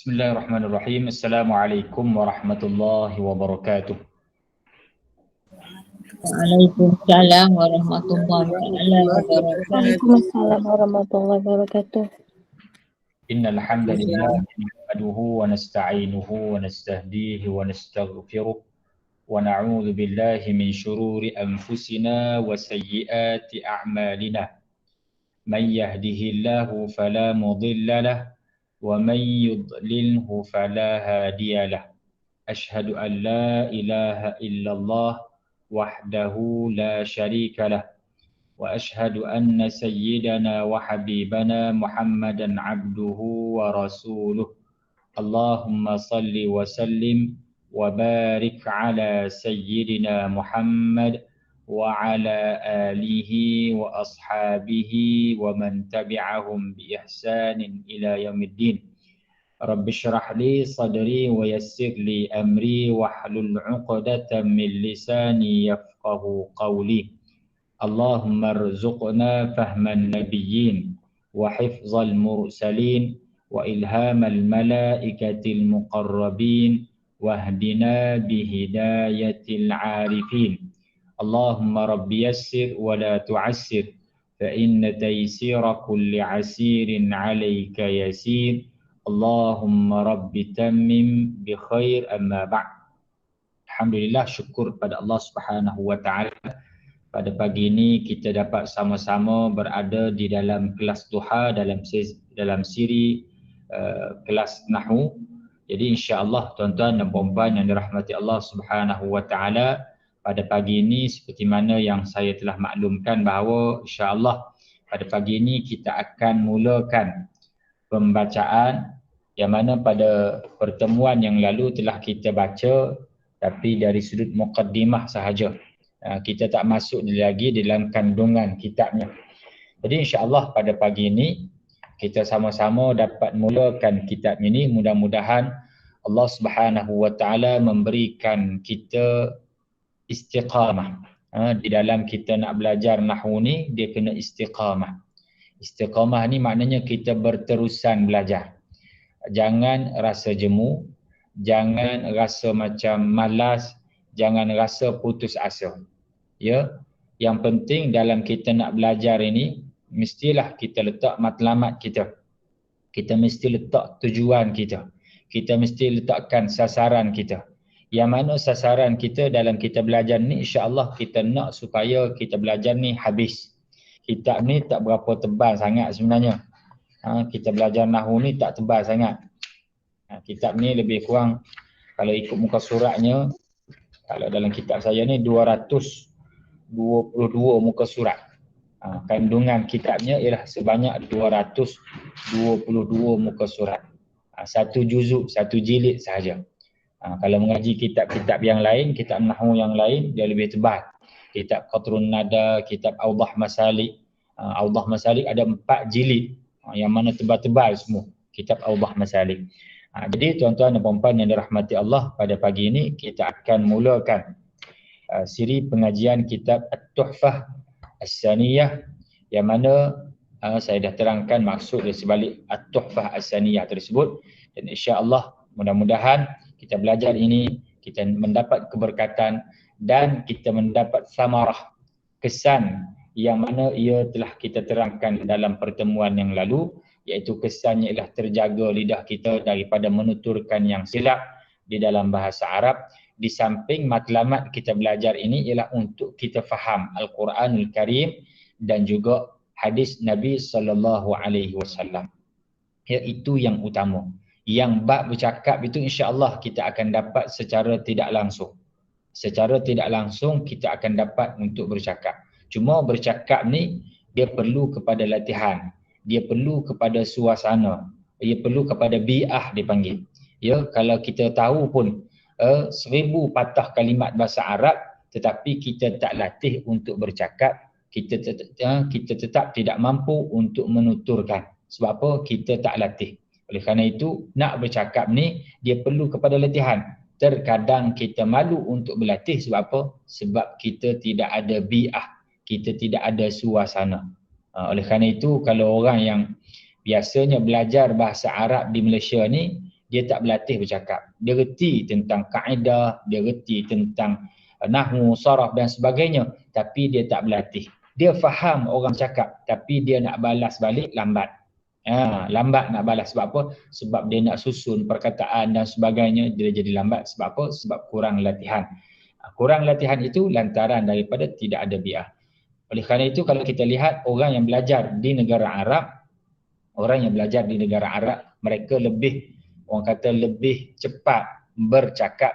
Bismillahirrahmanirrahim. Assalamualaikum warahmatullahi wabarakatuh. Waalaikumsalam warahmatullahi wabarakatuh. Waalaikumsalam warahmatullahi wabarakatuh. Innal hamdalillah nahmaduhu wa nasta'inuhu wa nastahdihi wa nastaghfiruh wa na'udzu billahi min shururi anfusina wa sayyiati a'malina. Man yahdihillahu fala mudilla lahu wa man yudlilhu fala hadiya lahu. Ashhadu an la ilaha illallah wahdahu la syarika lah wa ashhadu anna sayyidana wa habibana Muhammadan abduhu wa rasuluh. Allahumma salli wa sallim wa barik ala sayyidina Muhammad wa ala alihi wa ashabihi wa man tabi'ahum bi ihsanin ila yaumiddin. Rabbi syrah li sadri wa yassir li amri wahlul 'uqdatam min lisani yafqahu qawli. Allahumma rzuqna fahman nabiyyin wa hifzal mursalin wa ilhamal malaikatil muqarrabin wahdina bihidayatil 'arifin. Allahumma rabbi yassir wa la tu'assir fa inna taysira kulli 'asirin 'alaika yasir. Allahumma rabbi tammim bi khair, amma ba'd. Alhamdulillah, syukur pada Allah Subhanahu wa taala. Pada pagi ini kita dapat sama-sama berada di dalam kelas duha dalam siri kelas Nahwu. Jadi insya-Allah tuan-tuan dan puan-puan yang dirahmati Allah Subhanahu wa taala, pada pagi ini seperti mana yang saya telah maklumkan bahawa insya-Allah pada pagi ini kita akan mulakan pembacaan yang mana pada pertemuan yang lalu telah kita baca tapi dari sudut muqaddimah sahaja. Kita tak masuk lagi dalam kandungan kitabnya. Jadi insya-Allah pada pagi ini kita sama-sama dapat mulakan kitab ini. Mudah-mudahan Allah Subhanahu wa taala memberikan kita istiqamah. Di dalam kita nak belajar nahwu ni dia kena istiqamah. Istiqamah ni maknanya kita berterusan belajar. Jangan rasa jemu, jangan rasa macam malas, jangan rasa putus asa. Ya, yang penting dalam kita nak belajar ini mestilah kita letak matlamat kita. Kita mesti letak tujuan kita. Kita mesti letakkan sasaran kita. Yang mana sasaran kita dalam kita belajar ni insya-Allah kita nak supaya kita belajar ni habis. Kitab ni tak berapa tebal sangat sebenarnya. Kita belajar nahwu ni tak tebal sangat. Kitab ni lebih kurang kalau ikut muka suratnya, kalau dalam kitab saya ni 222 muka surat. Kandungan kitabnya ialah sebanyak 222 muka surat. Satu juzuk, satu jilid sahaja. Kalau mengaji kitab-kitab yang lain, kitab nahwu yang lain, dia lebih tebal. Kitab Qatrun Nada, kitab Awdah Masalik. Awdah Masalik ada 4 jilid. Yang mana tebal-tebal semua. Kitab Awdah Masalik. Jadi tuan-tuan dan puan-puan yang dirahmati Allah, pada pagi ini kita akan mulakan siri pengajian kitab At-Tuhfah As-Saniyah, yang mana saya dah terangkan maksud dari sebalik At-Tuhfah As-Saniyah tersebut. Dan insya-Allah mudah-mudahan kita belajar ini, kita mendapat keberkatan dan kita mendapat samarah, kesan yang mana ia telah kita terangkan dalam pertemuan yang lalu, iaitu kesannya ialah terjaga lidah kita daripada menuturkan yang silap di dalam bahasa Arab. Di samping matlamat kita belajar ini ialah untuk kita faham Al-Quranul Karim dan juga hadis Nabi sallallahu alaihi wasallam. Itu yang utama. Yang bab bercakap itu insya-Allah kita akan dapat secara tidak langsung. Secara tidak langsung kita akan dapat untuk bercakap. Cuma bercakap ni dia perlu kepada latihan. Dia perlu kepada suasana, dia perlu kepada bi'ah dipanggil. Ya, kalau kita tahu pun 1000 patah kalimat bahasa Arab tetapi kita tak latih untuk bercakap, kita tetap tidak mampu untuk menuturkan. Sebab apa? Kita tak latih. Oleh kerana itu, nak bercakap ni dia perlu kepada latihan. Terkadang kita malu untuk berlatih sebab apa? Sebab kita tidak ada bi'ah, kita tidak ada suasana. Oleh kerana itu, kalau orang yang biasanya belajar bahasa Arab di Malaysia ni, dia tak berlatih bercakap. Dia reti tentang kaedah, dia reti tentang nahwu, saraf dan sebagainya, tapi dia tak berlatih. Dia faham orang cakap, tapi dia nak balas balik lambat. Lambat nak balas. Sebab apa? Sebab dia nak susun perkataan dan sebagainya, dia jadi lambat. Sebab apa? Sebab kurang latihan. Kurang latihan itu lantaran daripada tidak ada bi'ah. Oleh kerana itu, kalau kita lihat orang yang belajar di negara Arab, mereka lebih, orang kata lebih cepat bercakap,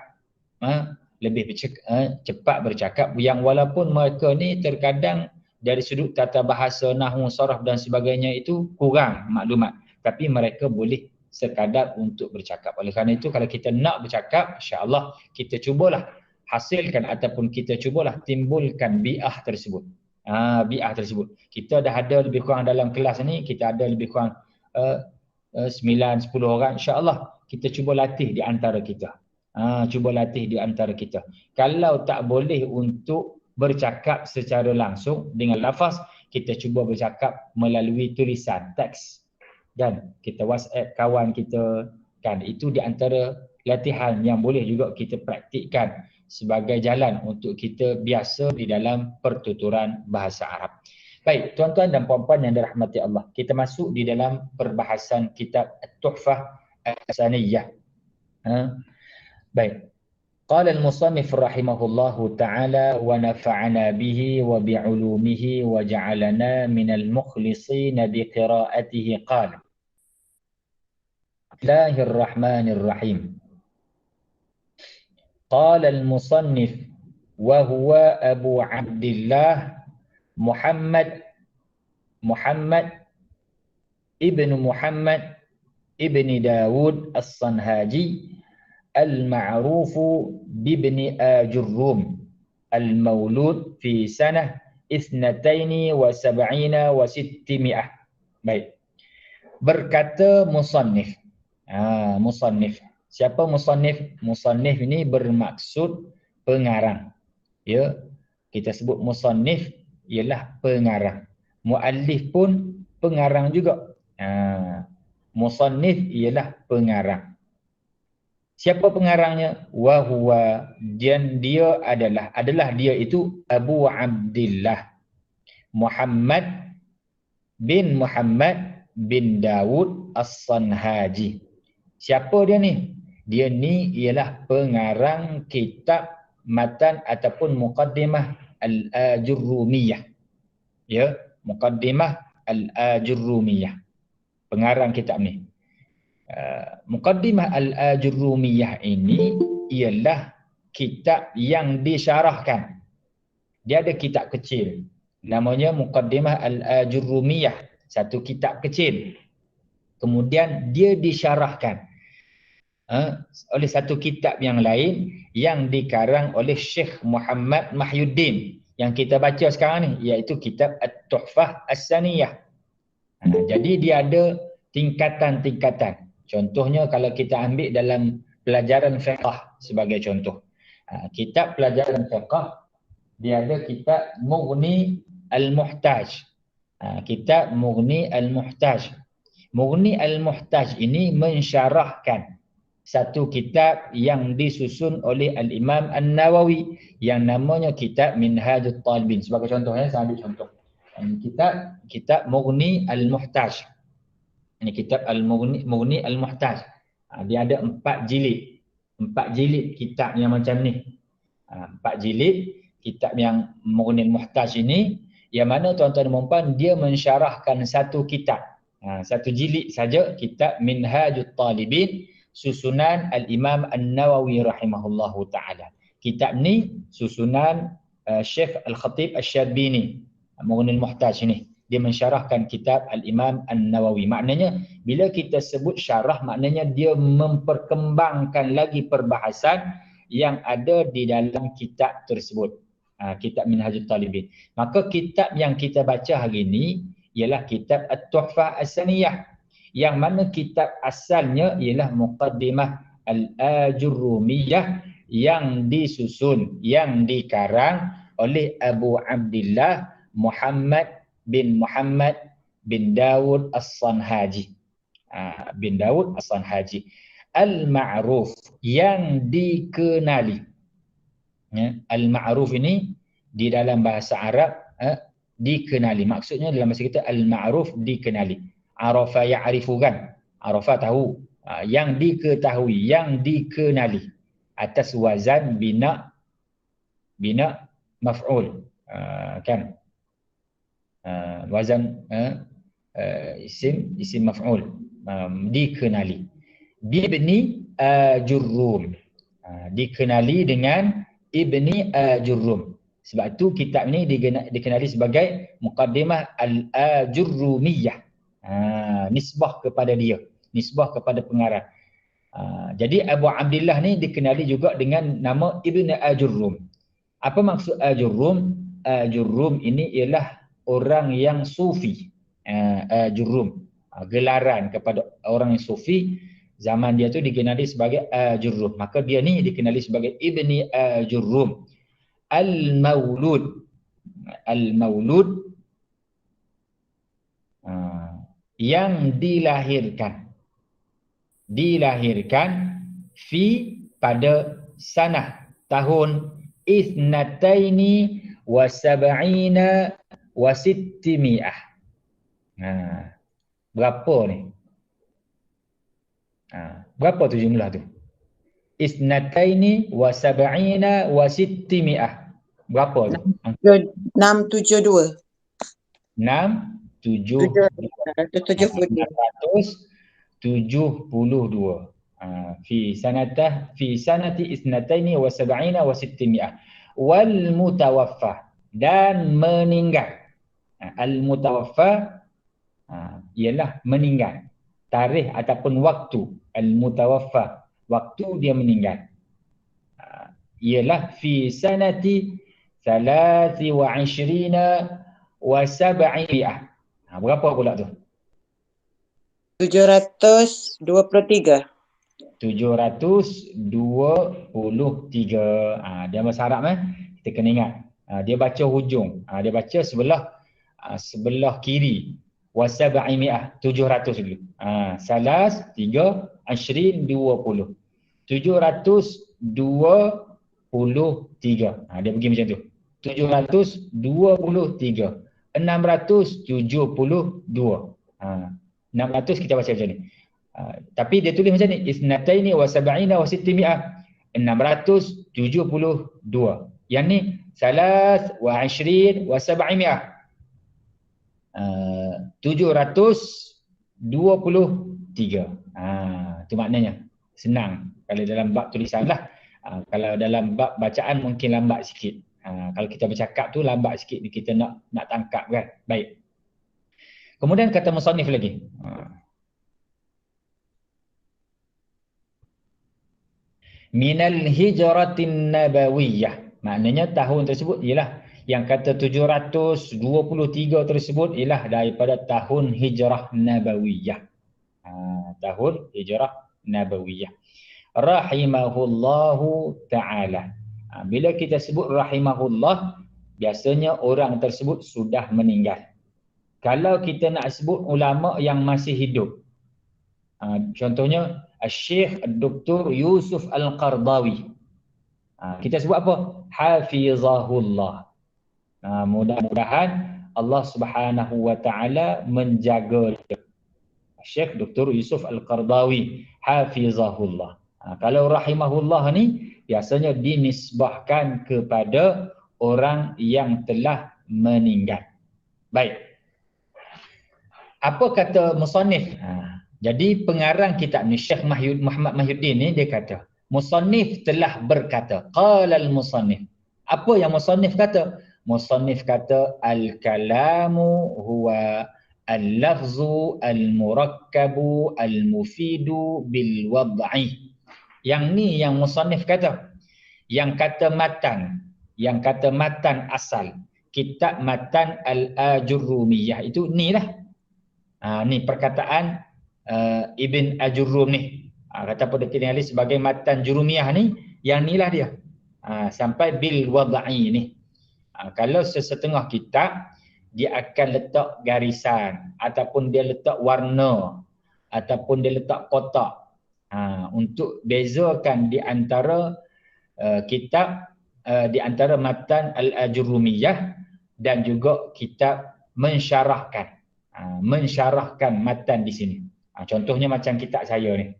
cepat bercakap, yang walaupun mereka ni terkadang dari sudut tata bahasa, nahwu, saraf dan sebagainya itu kurang maklumat, tapi mereka boleh sekadar untuk bercakap. Oleh kerana itu, kalau kita nak bercakap, insya-Allah kita cubalah hasilkan ataupun kita cubalah timbulkan bi'ah tersebut. Bi'ah tersebut. Kita dah ada lebih kurang dalam kelas ni, kita ada lebih kurang 9-10 orang, insya-Allah kita cuba latih di antara kita. Kalau tak boleh untuk bercakap secara langsung dengan lafaz, kita cuba bercakap melalui tulisan, teks. Dan kita WhatsApp kawan kita, kan, itu di antara latihan yang boleh juga kita praktikkan sebagai jalan untuk kita biasa di dalam pertuturan bahasa Arab. Baik, tuan-tuan dan puan-puan yang dirahmati Allah, kita masuk di dalam perbahasan kitab At-Tuhfah As-Saniyah. Baik. Qala al-musannif rahimahullahu ta'ala wa nafa'ana bihi wa bi'ulumihi wa ja'alana minal mukhlisin bi qira'atihi qala. Bismillahirrahmanirrahim. Qala al-musannif wa huwa Abu Abdillah Muhammad ibn Dawud As-Sanhaji al-ma'rufu bibni Ajurrum al-maulud fi sanah 72 wa 600. Baik. Berkata musannif. Musannif. Siapa musannif? Musannif ini bermaksud pengarang. Ya, kita sebut musannif ialah pengarang. Muallif pun pengarang juga. Musannif ialah pengarang. Siapa pengarangnya? Wa huwa, dia adalah dia itu Abu Abdillah Muhammad bin Dawud As-Sanhaji. Siapa dia ni? Dia ni ialah pengarang kitab matan ataupun muqaddimah Al-Ajurrumiyah. Ya, muqaddimah Al-Ajurrumiyah. Pengarang kitab ni. Muqaddimah Al-Ajurrumiyah ini ialah kitab yang disyarahkan. Dia ada kitab kecil namanya Muqaddimah Al-Ajurrumiyah, satu kitab kecil. Kemudian dia disyarahkan oleh satu kitab yang lain yang dikarang oleh Syekh Muhammad Mahyuddin yang kita baca sekarang ni, iaitu kitab At-Tuhfah As-Saniyah. Jadi dia ada tingkatan-tingkatan. Contohnya kalau kita ambil dalam pelajaran fiqh sebagai contoh. Kitab pelajaran fiqh, dia ada kitab Mughni Al-Muhtaj. Kitab Mughni Al-Muhtaj. Mughni Al-Muhtaj ini mensyarahkan satu kitab yang disusun oleh Al-Imam An-Nawawi yang namanya kitab Minhajut Talibin. Sebagai contohnya, saya ambil contoh. Kitab Mughni Al-Muhtaj. Ini kitab Mughni Al-Muhtaj. Dia ada 4 jilid. 4 jilid kitab yang macam ni. 4 jilid kitab yang Mughni Al-Muhtaj ini, yang mana tuan-tuan dan puan-puan, dia mensyarahkan satu kitab. Satu jilid saja, kitab Minhajut Talibin, susunan Al-Imam An-Nawawi rahimahullahu ta'ala. Kitab ni susunan Syekh Al-Khatib Asy-Syarbini. Mughni Al-Muhtaj ini, dia mensyarahkan kitab Al-Imam An-Nawawi. Maknanya bila kita sebut syarah, maknanya dia memperkembangkan lagi perbahasan yang ada di dalam kitab tersebut. Kitab Minhajut Talibin. Maka kitab yang kita baca hari ini ialah kitab At-Tuhfah As-Saniyah, yang mana kitab asalnya ialah Muqaddimah Al-Ajurrumiyah yang disusun, yang dikarang oleh Abu Abdillah Muhammad bin Dawud As-Sanhaji. Bin Dawud As-Sanhaji. Al-ma'ruf, yang dikenali. Ya, al-ma'ruf ini di dalam bahasa Arab dikenali. Maksudnya dalam bahasa kita al-ma'ruf dikenali. Arafa ya'rifu kan? Arafa tahu. Yang diketahui, yang dikenali. Atas wazan bina maf'ul. Kan? Wazan isim maf'ul. Dikenali. Bibni Jurrum. Dikenali dengan Ibni Jurrum. Sebab tu kitab ni dikenali sebagai Muqaddimah Al-Ajurrumiyah. Nisbah kepada dia, nisbah kepada pengarang. Jadi Abu Abdillah ni dikenali juga dengan nama Ibn Ajurrum. Apa maksud Ajurrum? Ajurrum ini ialah orang yang sufi. Ajurrum, gelaran kepada orang yang sufi. Zaman dia tu dikenali sebagai Ajurrum. Maka dia ni dikenali sebagai Ibni Ajurrum. Al-Maulud. Al-Maulud, yang dilahirkan. Dilahirkan pada sanah tahun Ithnataini wa sab'ina wa sittimi'ah. Berapa ni? Berapa tu jumlah tu? Ithnataini wa sab'ina wa sittimi'ah. Berapa tu? 672. 672. Fi sanati isnataini wa sab'ina wa sittimi'ah. Wal mutawaffa, dan meninggal. Al mutawaffa ialah meninggal. Tarikh ataupun waktu. Al mutawaffa, waktu dia meninggal. Ialah fi sanati 23 wa 700. Berapa pula tu? 723. 723. Dia bahasa Arab kita kena ingat. Dia baca hujung. Dia baca sebelah kiri. Wa 700, 700 dulu. Salas 3 20. 723. Dia pergi macam tu. 723. 672. 600 kita baca macam ni. Tapi dia tulis macam ni, isnataini wa sab'ina wa sittimi'ah. 672. Yang ni salas wa 20 wa 700. 723. Itu maknanya. Senang kalau dalam bab tulisan lah. Kalau dalam bab bacaan mungkin lambat sikit. Kalau kita bercakap tu lambat sikit, kita nak tangkap kan. Baik. Kemudian kata musannif lagi. Minal hijratin nabawiyah. Maknanya tahun tersebut ialah yang kata 723 tersebut ialah daripada tahun hijrah nabawiyah. Tahun hijrah nabawiyah. Rahimahullahu ta'ala. Bila kita sebut rahimahullah, biasanya orang tersebut sudah meninggal. Kalau kita nak sebut ulama yang masih hidup, contohnya Syekh Dr. Yusuf Al-Qardawi, kita sebut apa? Hafizahullah. Mudah-mudahan Allah Subhanahu wa ta'ala menjaga dia. Syekh Dr. Yusuf Al-Qardawi, hafizahullah. Kalau rahimahullah ni biasanya dinisbahkan kepada orang yang telah meninggal. Baik. Apa kata musannif? Jadi pengarang kitab ni Syekh Muhammad Mahyuddin ni dia kata, musannif telah berkata. Qala al-musannif. Apa yang musannif kata? Musannif kata al-kalamu huwa al-lafzu al-murakkabu al-mufidu bil wad'i. Yang ni yang musannif kata. Yang kata matan asal. Kitab matan al-Ajurrumiyah itu ni lah. Ni perkataan Ibn Ajurrum ni. Kata pada kenali sebagai matan Jurumiyah ni, yang ni lah dia. Sampai bil wad'i ni. Kalau sesetengah kitab, dia akan letak garisan, ataupun dia letak warna, ataupun dia letak kotak. Untuk bezakan di antara kitab di antara matan Al-Ajurrumiyah dan juga kitab mensyarahkan. Mensyarahkan matan di sini. Contohnya macam kitab saya ni.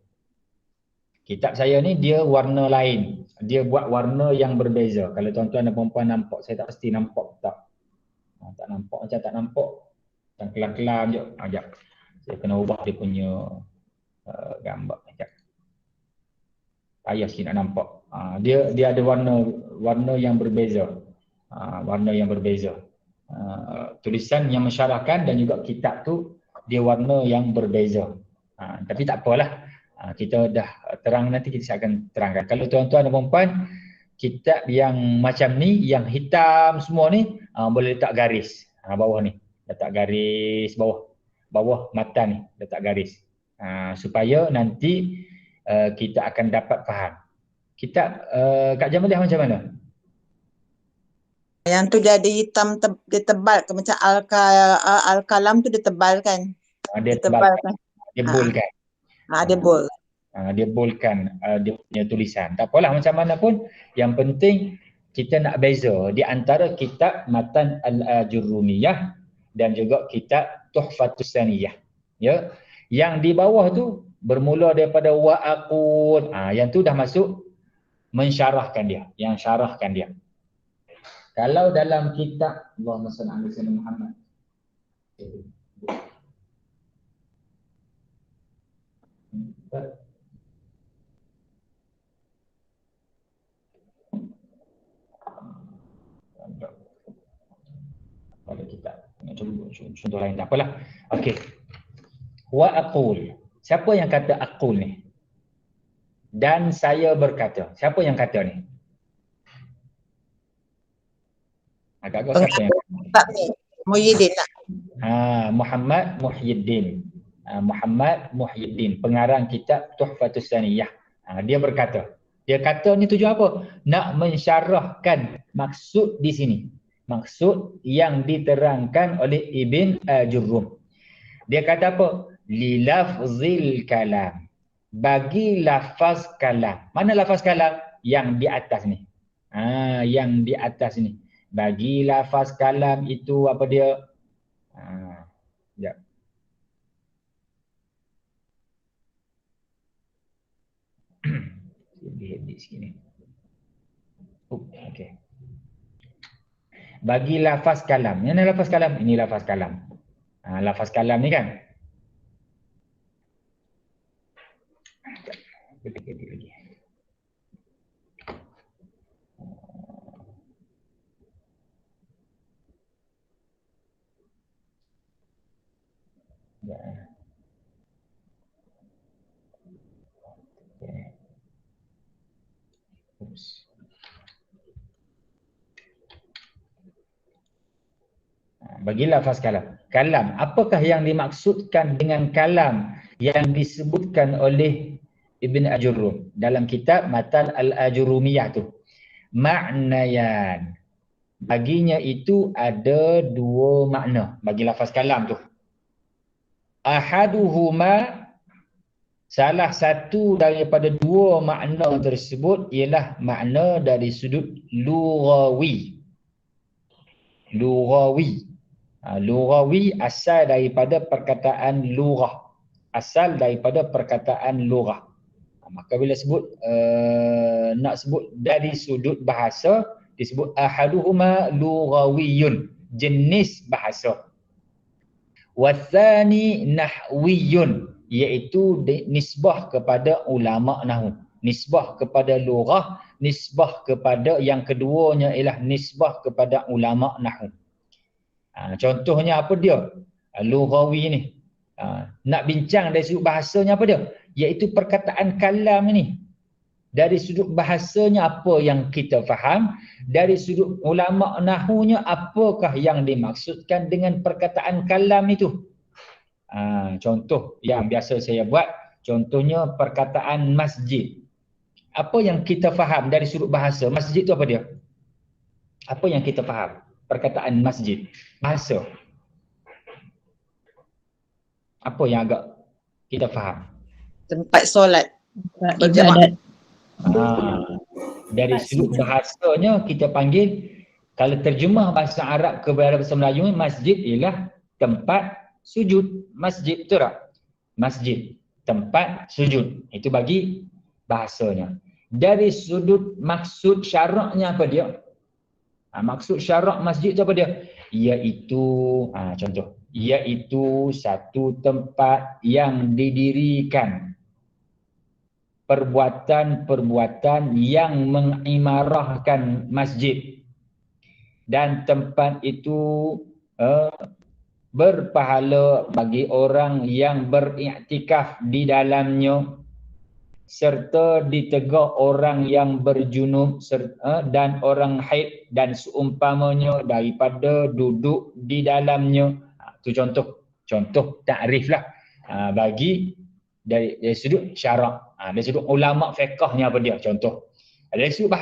Kitab saya ni dia warna lain. Dia buat warna yang berbeza. Kalau tuan-tuan dan puan-puan nampak, saya tak pasti nampak tak. Tak nampak macam tak nampak. Macam kelam-kelam je. Sekejap. Saya kena ubah dia punya gambar. Sekejap. Payah sikit nak nampak. Dia ada warna yang berbeza. Warna yang berbeza. Tulisan yang mensyarahkan dan juga kitab tu dia warna yang berbeza. Tapi tak apalah. Kita dah terang, nanti kita akan terangkan. Kalau tuan-tuan dan puan-puan, kitab yang macam ni, yang hitam semua ni, boleh letak garis bawah ni. Letak garis bawah matan ni, letak garis. Supaya nanti kita akan dapat faham. Kitab Kak Jamaliah macam mana? Yang tu jadi hitam, dia tebal ke macam Al-Kalam tu dia tebal kan? Dia tebal kan? Dia bold kan? Dia bold. Dia boldkan dia punya tulisan. Tak apalah macam mana pun, yang penting kita nak beza di antara kitab matan Al-Ajurrumiyah dan juga kitab Tuhfatus Saniyah. Ya. Yang di bawah tu bermula daripada wa'aqul. Yang tu dah masuk mensyarahkan dia, yang syarahkan dia. Kalau dalam kitab Allahumma salli ala sayyidina Muhammad. Pada kitab. Contoh lain tak apalah. Okey. Wa aqul. Siapa yang kata aqul ni? Dan saya berkata. Siapa yang kata ni? Agak-agak siapa yang tak ni? Muhyiddin tak? Muhammad Muhyiddin. Muhammad Muhyiddin, pengarang kitab Tuhfatus Saniyah. Dia berkata. Dia kata ni tujuan apa? Nak mensyarahkan maksud di sini. Maksud yang diterangkan oleh Ibn Ajurrum. Dia kata apa? Lilafzil kalam. Bagi lafaz kalam. Mana lafaz kalam? Yang di atas ni. Yang di atas ni. Bagi lafaz kalam itu apa dia? Sekejap. Edit sikit ni. Okey. Bagi lafaz kalam. Mana lafaz kalam? Ini lafaz kalam. Lafaz kalam ni kan? Kita edit lagi. Bagi lafaz kalam. Kalam, apakah yang dimaksudkan dengan kalam yang disebutkan oleh Ibn Ajurrum dalam kitab Matan Al-Ajurrumiyah tu? Maknayan. Baginya itu ada dua makna bagi lafaz kalam tu. Ahaduhuma, salah satu daripada dua makna tersebut ialah makna dari sudut lughawi. Lughawi. Lughawi asal daripada perkataan lughah. Asal daripada perkataan lughah. Maka bila sebut nak sebut dari sudut bahasa, disebut ahaduhuma lughawiyun, jenis bahasa. Wathani nahwiyun, iaitu nisbah kepada ulama nahwu. Nisbah kepada lughah, nisbah kepada yang keduanya ialah nisbah kepada ulama nahwu. Contohnya apa dia? Lughawi ni. Nak bincang dari sudut bahasanya apa dia? Iaitu perkataan kalam ni. Dari sudut bahasanya apa yang kita faham, dari sudut ulama nahwunya apakah yang dimaksudkan dengan perkataan kalam itu. Contoh yang biasa saya buat, contohnya perkataan masjid. Apa yang kita faham dari sudut bahasa, masjid itu apa dia? Apa yang kita faham? Perkataan masjid, bahasa. Apa yang agak kita faham? Tempat solat. Ibadat. Dari sudut bahasanya kita panggil, kalau terjemah bahasa Arab ke bahasa Melayu, masjid ialah tempat sujud. Masjid, betul tak? Masjid, tempat sujud. Itu bagi bahasanya. Dari sudut maksud syaraknya apa dia? Maksud syarak masjid tu apa dia? Iaitu, contoh, iaitu satu tempat yang didirikan perbuatan-perbuatan yang mengimarahkan masjid, dan tempat itu berpahala bagi orang yang beriktikaf di dalamnya, serta ditegur orang yang berjunub dan orang haid dan seumpamanya daripada duduk di dalamnya. Itu contoh takrif lah bagi dari sudut syarak. Dari sudut ulama fiqhnya apa dia? Contoh. Dari sudut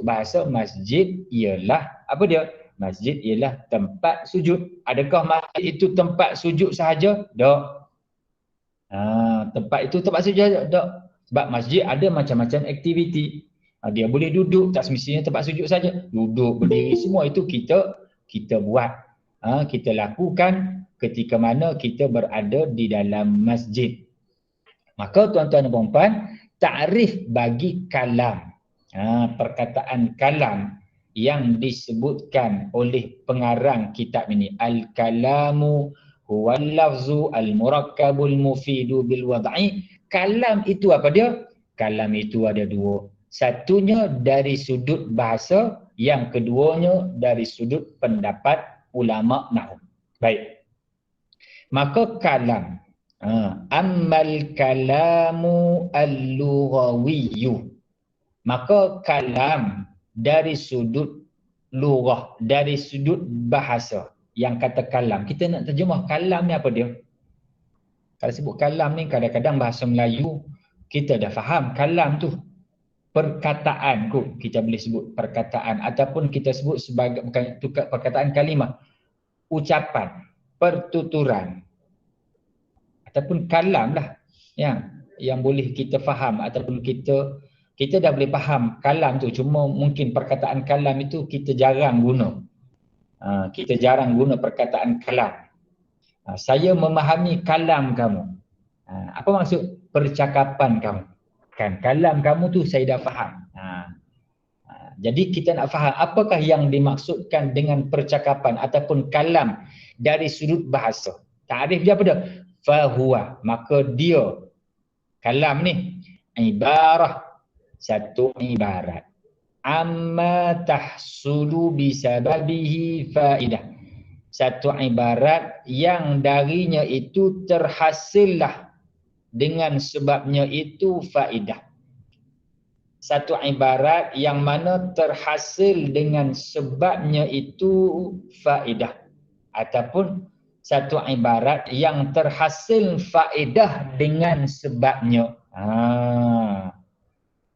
bahasa masjid ialah apa dia? Masjid ialah tempat sujud. Adakah masjid itu tempat sujud sahaja? Tak. Tempat itu tempat sujud sahaja? Tak. Sebab masjid ada macam-macam aktiviti. Dia boleh duduk, tak semestinya tempat sujud saja. Duduk, berdiri, semua itu kita buat. Kita lakukan ketika mana kita berada di dalam masjid. Maka tuan-tuan dan puan-puan, takrif bagi kalam, perkataan kalam yang disebutkan oleh pengarang kitab ini, al-kalamu huwal lafzu al-murakkabul mufidu bil wad'i. Kalam itu apa dia? Kalam itu ada dua. Satunya dari sudut bahasa, yang keduanya dari sudut pendapat ulama nahwu. Baik. Maka kalam, ammal kalamu al-lughawiyyu, maka kalam dari sudut lughah, dari sudut bahasa. Yang kata kalam, kita nak terjemah kalam ni apa dia? Kalau sebut kalam ni, kadang-kadang bahasa Melayu kita dah faham kalam tu perkataan kot, kita boleh sebut perkataan, ataupun kita sebut sebagai, bukan perkataan, kalimah, ucapan, pertuturan, ataupun kalam lah yang boleh kita faham, ataupun kita dah boleh faham kalam tu. Cuma mungkin perkataan kalam itu kita jarang guna. Kita jarang guna perkataan kalam. Saya memahami kalam kamu. Apa maksud percakapan kamu? Kan kalam kamu tu saya dah faham. Jadi kita nak faham apakah yang dimaksudkan dengan percakapan ataupun kalam dari sudut bahasa. Takrif dia apa dia? Fahuwa, maka dia, kalam ni, ibarah, satu ibarat, amma tahsulu bisababihi faidah, satu ibarat yang darinya itu terhasillah dengan sebabnya itu faedah. Satu ibarat yang mana terhasil dengan sebabnya itu faedah, ataupun satu ibarat yang terhasil faedah dengan sebabnya.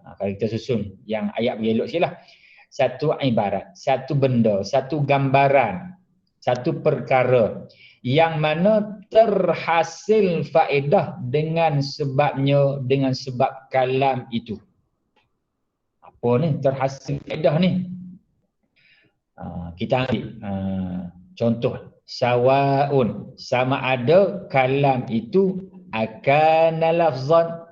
Kalau kita susun yang ayat berelok sikitlah. Satu ibarat, satu benda, satu gambaran, satu perkara yang mana terhasil faedah dengan sebabnya, dengan sebab kalam itu. Apa ni terhasil faedah ni? Kita ambil contoh, sawaun, sama ada kalam itu akan lafzan,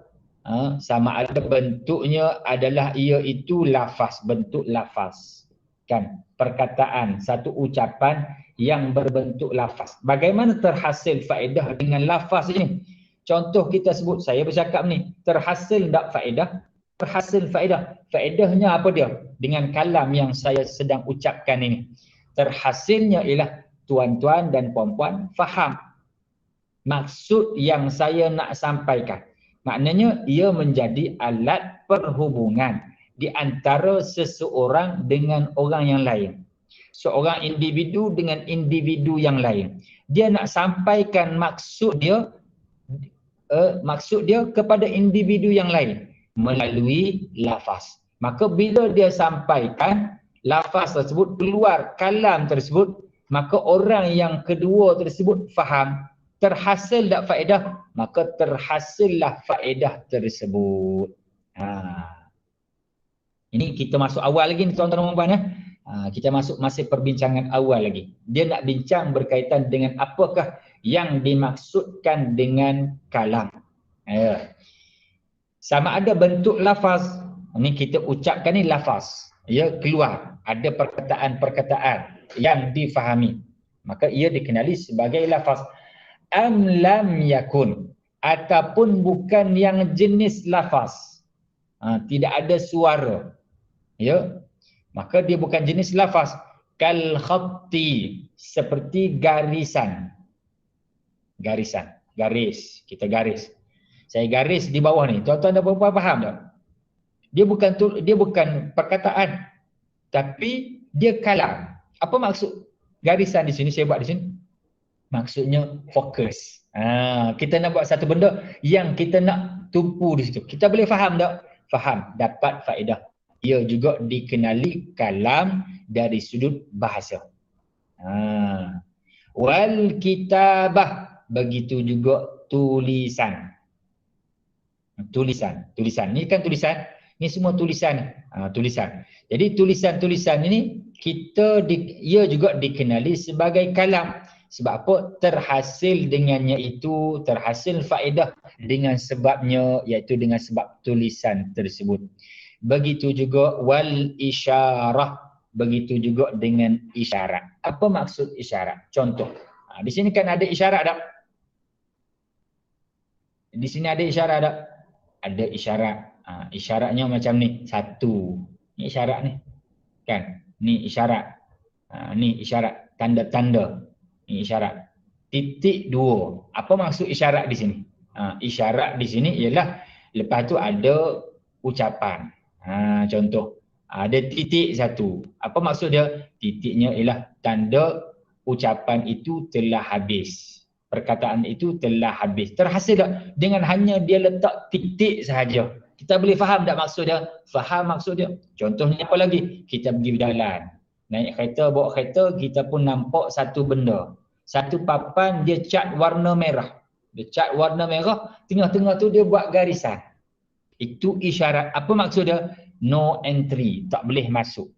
sama ada bentuknya adalah ia itu lafaz, bentuk lafaz, kan, perkataan, satu ucapan yang berbentuk lafaz. Bagaimana terhasil faedah dengan lafaz ini? Contoh kita sebut, saya bercakap ni, terhasil tak faedah? Terhasil faedah. Faedahnya apa dia? Dengan kalam yang saya sedang ucapkan ini. Terhasilnya ialah tuan-tuan dan puan-puan faham maksud yang saya nak sampaikan. Maknanya ia menjadi alat perhubungan di antara seseorang dengan orang yang lain. Seorang individu dengan individu yang lain. Dia nak sampaikan maksud dia kepada individu yang lain melalui lafaz. Maka bila dia sampaikan lafaz tersebut keluar, kalam tersebut, maka orang yang kedua tersebut faham. terhasil tak faedah, maka terhasillah faedah tersebut. Ini kita masuk awal lagi ni tuan-tuan dan puan ya. Kita masuk masa perbincangan awal lagi. Dia nak bincang berkaitan dengan apakah yang dimaksudkan dengan kalam. Sama ada bentuk lafaz, ni kita ucapkan ni lafaz, ya, keluar, ada perkataan-perkataan yang difahami, maka ia dikenali sebagai lafaz. Am lam yakun, ataupun bukan yang jenis lafaz, tidak ada suara, ya, maka dia bukan jenis lafaz. Kal khatti, seperti garisan, garis, kita garis. Saya garis di bawah ni. Tuan-tuan dan puan-puan faham tak? Dia bukan perkataan, tapi dia kalam. Apa maksud garisan di sini? Saya buat di sini. Maksudnya fokus. Kita nak buat satu benda yang kita nak tumpu di situ. Kita boleh faham tak? Faham, dapat faedah. Ia juga dikenali kalam dari sudut bahasa. Wal kitabah, begitu juga tulisan. Tulisan ni kan tulisan, ni semua tulisan, tulisan. Jadi tulisan-tulisan ini ia juga dikenali sebagai kalam. Sebab apa? Terhasil dengannya itu, terhasil faedah dengan sebabnya, iaitu dengan sebab tulisan tersebut. Begitu juga wal isyarah, begitu juga dengan isyarat. Apa maksud isyarat? Contoh, di sini kan ada isyarat tak? Di sini ada isyarat tak? Ada isyarat. Isyaratnya macam ni. Satu. Ni isyarat ni. Kan? Ni isyarat. Ni isyarat. Tanda-tanda. Ni isyarat. Titik dua. Apa maksud isyarat di sini? Isyarat di sini ialah lepas tu ada ucapan. Contoh. Ada titik satu. Apa maksud dia? Titiknya ialah tanda ucapan itu telah habis. Perkataan itu telah habis. Terhasil tak? Dengan hanya dia letak titik sahaja. Kita boleh faham tak maksud dia? Faham maksud dia. Contohnya apa lagi? Kita pergi berjalan. Naik kereta, bawa kereta, kita pun nampak satu benda. Satu papan dia cat warna merah. Dia cat warna merah, tengah-tengah tu dia buat garisan. Itu isyarat. Apa maksud dia? No entry. Tak boleh masuk.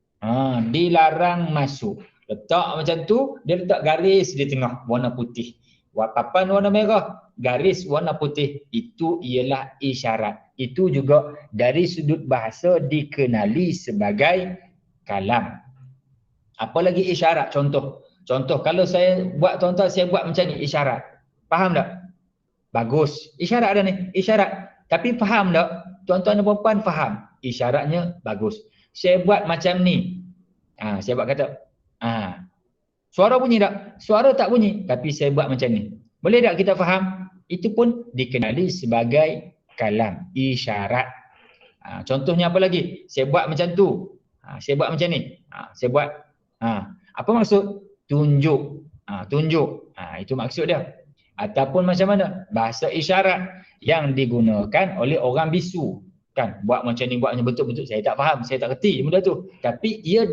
Dilarang masuk. Letak macam tu, dia letak garis di tengah warna putih. Papan warna merah, garis warna putih, itu ialah isyarat. Itu juga dari sudut bahasa dikenali sebagai kalam. Apa lagi isyarat? Contoh kalau saya buat, tuan-tuan, saya buat macam ni, isyarat. Faham tak? Bagus. Isyarat ada ni, isyarat. Tapi faham tak? Tuan-tuan dan puan-puan faham. Isyaratnya bagus. Saya buat macam ni. Saya buat kata, suara bunyi tak? Suara tak bunyi, tapi saya buat macam ni. Boleh tak kita faham? Itu pun dikenali sebagai kalam, isyarat. Contohnya apa lagi? Saya buat macam tu. Saya buat macam ni. Saya buat. Apa maksud? Tunjuk. Tunjuk. Itu maksud dia. Ataupun macam mana? Bahasa isyarat yang digunakan oleh orang bisu. Kan? Buat macam ni, buatnya betul-betul. Saya tak faham, saya tak kerti benda tu. Tapi ia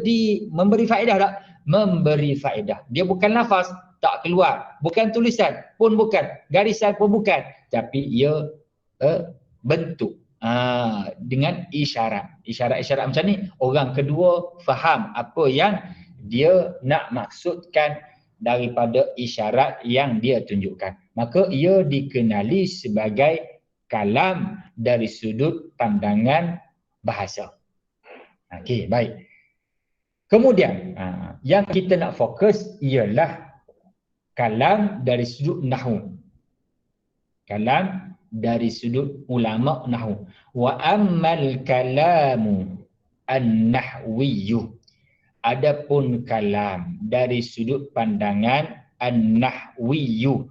memberi faedah tak? Memberi faedah. Dia bukan lafaz, tak keluar. Bukan tulisan pun bukan. Garisan pun bukan. Tapi ia bentuk. Dengan isyarat. Isyarat-isyarat macam ni, orang kedua faham apa yang dia nak maksudkan daripada isyarat yang dia tunjukkan. Maka ia dikenali sebagai kalam dari sudut pandangan bahasa. Okey, baik. Kemudian yang kita nak fokus ialah kalam dari sudut nahwu. Kalam dari sudut ulama nahwu. Wa ammal kalamu an-nahwiyyu. Adapun kalam dari sudut pandangan an-nahwiyyu,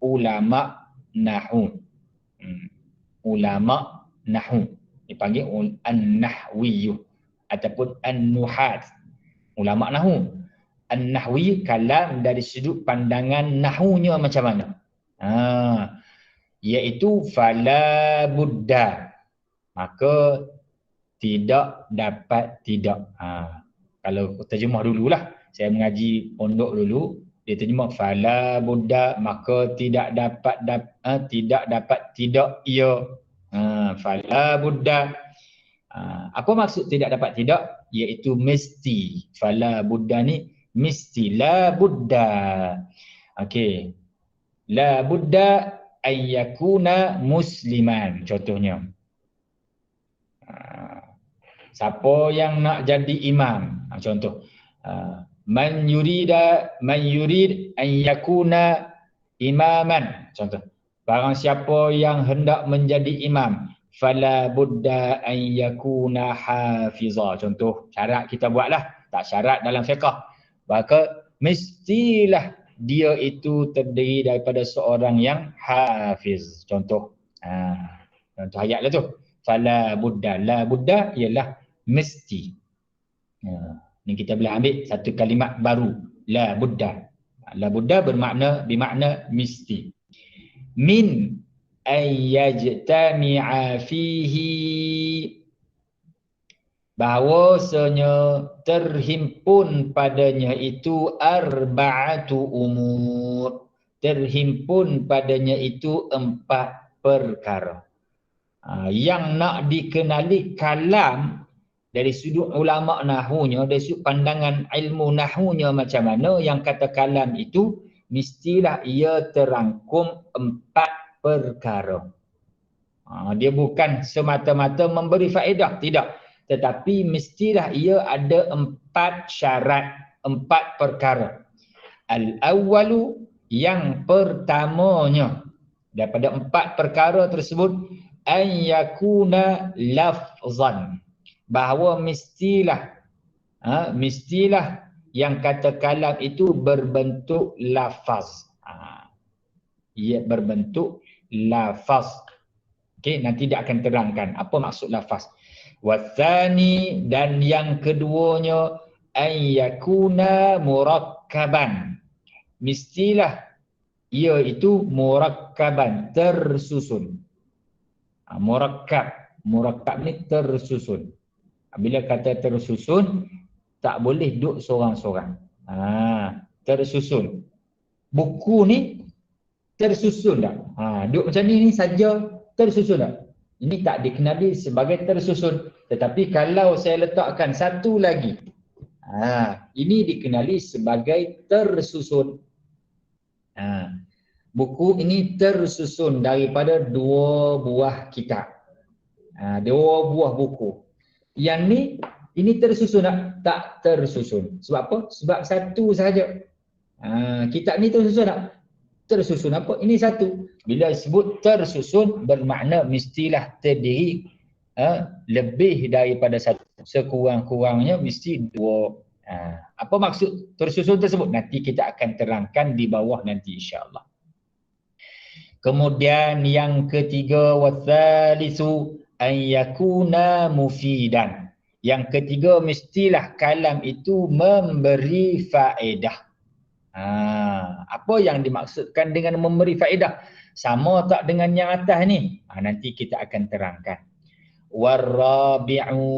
ulama nahwu. Ulama nahwu dipanggil an-nahwiyyu ataupun an-nuhat. Ulama nahwu. An-nahwi, kalam dari sudut pandangan nahwunya macam mana? Iaitu fala budda. Maka tidak dapat tidak. Kalau terjemah dululah. Saya mengaji pondok dulu. Dia terjemah fala budda, maka tidak dapat tidak ia. Fala budda. Apa maksud tidak dapat tidak? Iaitu mesti. Fala budda ni mesti, la budda. Okey. La budda an yakuna musliman, contohnya. Siapa yang nak jadi imam? Contoh. Man yurid an yakuna imaman. Contoh. Barang siapa yang hendak menjadi imam, fala budda an yakuna hafiza. Contoh, syarat kita buatlah, tak syarat dalam fiqh. Maka mestilah dia itu terdiri daripada seorang yang hafiz. Contoh. Contoh ayat lah tu. Fala budda. La budda ialah mesti. Ni kita boleh ambil satu kalimat baru. La budda. La budda bermakna mesti. Min ayyajtami'a fihi, bahawasanya terhimpun padanya itu arba'atu umur. Terhimpun padanya itu 4 perkara. Yang nak dikenali kalam dari sudut ulama nahunya, dari sudut pandangan ilmu nahunya macam mana, yang kata kalam itu mestilah ia terangkum 4 perkara. Dia bukan semata-mata memberi faedah, tidak. Tetapi mestilah ia ada 4 syarat, 4 perkara. Al-awwalu, yang pertamanya daripada 4 perkara tersebut, an yakuna lafzan, bahawa mestilah yang kata kalam itu berbentuk lafaz. Ia berbentuk lafaz. Okey, nanti dia akan terangkan apa maksud lafaz. Watsani, dan yang keduanya, an yakuna murakkaban, mestilah ia itu murakkaban, tersusun. Murakkab ni tersusun. Bila kata tersusun, tak boleh duduk seorang-seorang. Tersusun. Buku ni tersusun tak? Duduk macam ni saja tersusun tak? Ini tak dikenali sebagai tersusun. Tetapi kalau saya letakkan satu lagi, ini dikenali sebagai tersusun. Buku ini tersusun daripada 2 buah kitab. 2 buah buku. Yang ni, ini tersusun tak? Tak tersusun. Sebab apa? Sebab satu sahaja. Kitab ni tersusun tak? Tersusun apa? Ini satu. Bila sebut tersusun, bermakna mestilah terdiri lebih daripada satu. Sekurang-kurangnya mesti 2. Apa maksud tersusun tersebut? Nanti kita akan terangkan di bawah nanti insya-Allah. Kemudian yang ketiga, watsalisu an yakuna mufidan. Yang ketiga, mestilah kalam itu memberi faedah. Apa yang dimaksudkan dengan memberi faedah? Sama tak dengan yang atas ni? Nanti kita akan terangkan. Warabi'u,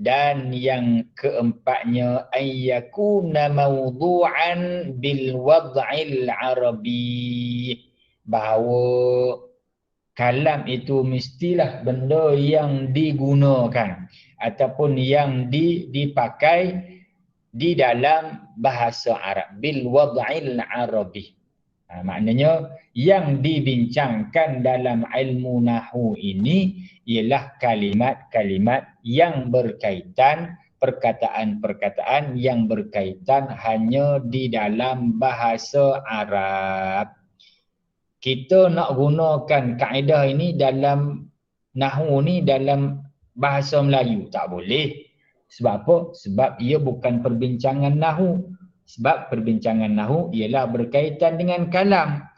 dan yang keempatnya, an yakuna mawdu'an bil wad'il arabi, bahawa kalam itu mestilah benda yang digunakan ataupun yang dipakai di dalam bahasa Arab, bil wad'il arabi. Maknanya yang dibincangkan dalam ilmu nahwu ini ialah kalimat-kalimat yang berkaitan, perkataan-perkataan yang berkaitan hanya di dalam bahasa Arab. Kita nak gunakan kaedah ini dalam nahwu ni dalam bahasa Melayu, tak boleh. Sebab apa? Sebab ia bukan perbincangan nahwu. Sebab perbincangan nahwu ialah berkaitan dengan kalam.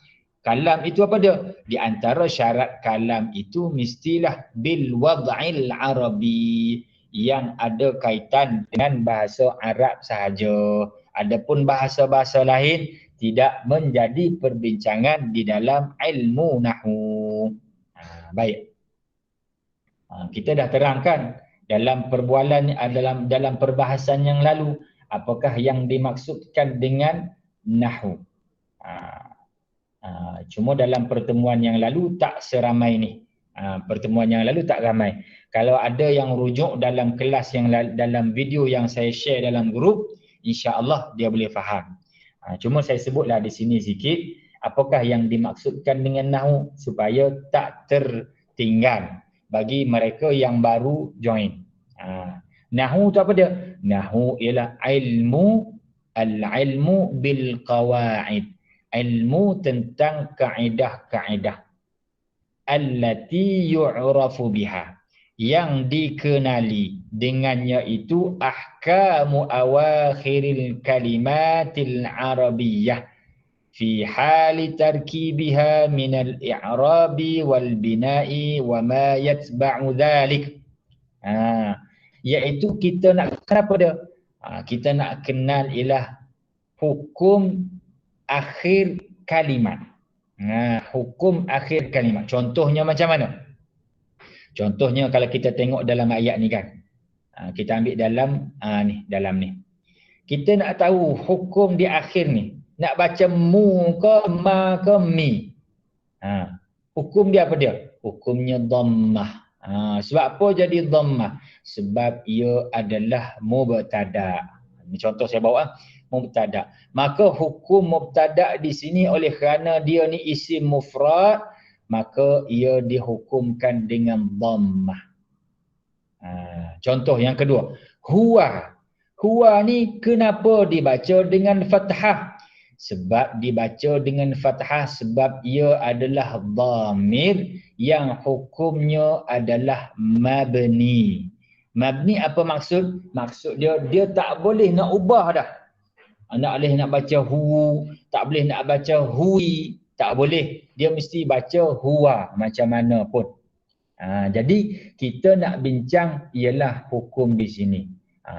Kalam itu apa dia? Di antara syarat kalam itu mestilah bil wad'il arabi, yang ada kaitan dengan bahasa Arab sahaja. Adapun bahasa-bahasa lain tidak menjadi perbincangan di dalam ilmu nahwu. Baik. Kita dah terangkan dalam perbualan, dalam perbahasan yang lalu, apakah yang dimaksudkan dengan nahwu. Cuma dalam pertemuan yang lalu tak seramai ni. Pertemuan yang lalu tak ramai. Kalau ada yang rujuk dalam kelas yang dalam video yang saya share dalam grup, insya-Allah dia boleh faham. Cuma saya sebutlah di sini sikit apakah yang dimaksudkan dengan nahwu supaya tak tertinggal bagi mereka yang baru join. Nahwu tu apa dia? Nahwu ialah ilmu, al-ilmu bil qawaid. Ilmu tentang kaedah-kaedah allati yu'rafu biha, yang dikenali dengannya itu ahkamu awakhiril kalimatil arabiyyah fi hali tarkibiha minal i'rabi wal bina'i wa ma yatba'u dhalik. Iaitu kita nak kenapa dia? Kita nak kenal ialah hukum akhir kalimat. Hukum akhir kalimat. Contohnya macam mana? Contohnya kalau kita tengok dalam ayat ni kan. Kita ambil dalam dalam ni. Kita nak tahu hukum di akhir ni. Nak baca mu ke ma ke mi. Hukum dia apa dia? Hukumnya dhammah. Sebab apa jadi dhammah? Sebab ia adalah mubtada'. Ini contoh saya bawa. Mubtada'. Maka hukum mubtada' di sini oleh kerana dia ni isim mufrad, maka ia dihukumkan dengan dhammah. Contoh yang kedua, huwa. Huwa ni kenapa dibaca dengan fathah? Sebab dibaca dengan fathah sebab ia adalah dhamir yang hukumnya adalah mabni. Mabni apa maksud? Maksud dia tak boleh nak ubah dah. Tak boleh nak baca hu, tak boleh nak baca hui, tak boleh. Dia mesti baca huwa macam mana pun. Jadi kita nak bincang ialah hukum di sini.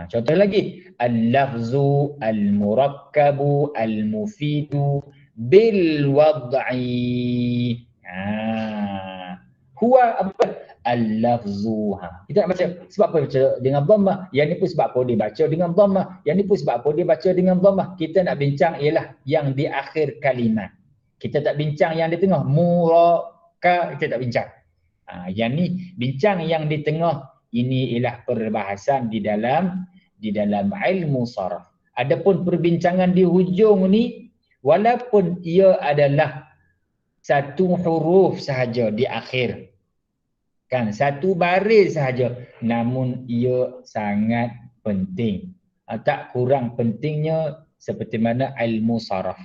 Contoh lagi, al-lafzu al-murakkabu al-mufidu bil wad'i. Huwa apa? Al-lafzu. Kita nak baca sebab apa baca dengan dhammah? Yang ni pun sebab apa dia baca dengan dhammah? Yang ni pun sebab apa dia baca dengan dhammah? Kita nak bincang ialah yang di akhir kalimat. Kita tak bincang yang di tengah. Muraka kita tak bincang. Yang ni bincang yang di tengah. Ini ialah perbahasan di dalam ilmu saraf. Adapun perbincangan di hujung ni, walaupun ia adalah satu huruf sahaja di akhir, kan, satu baris sahaja, namun ia sangat penting. Tak kurang pentingnya seperti mana ilmu saraf.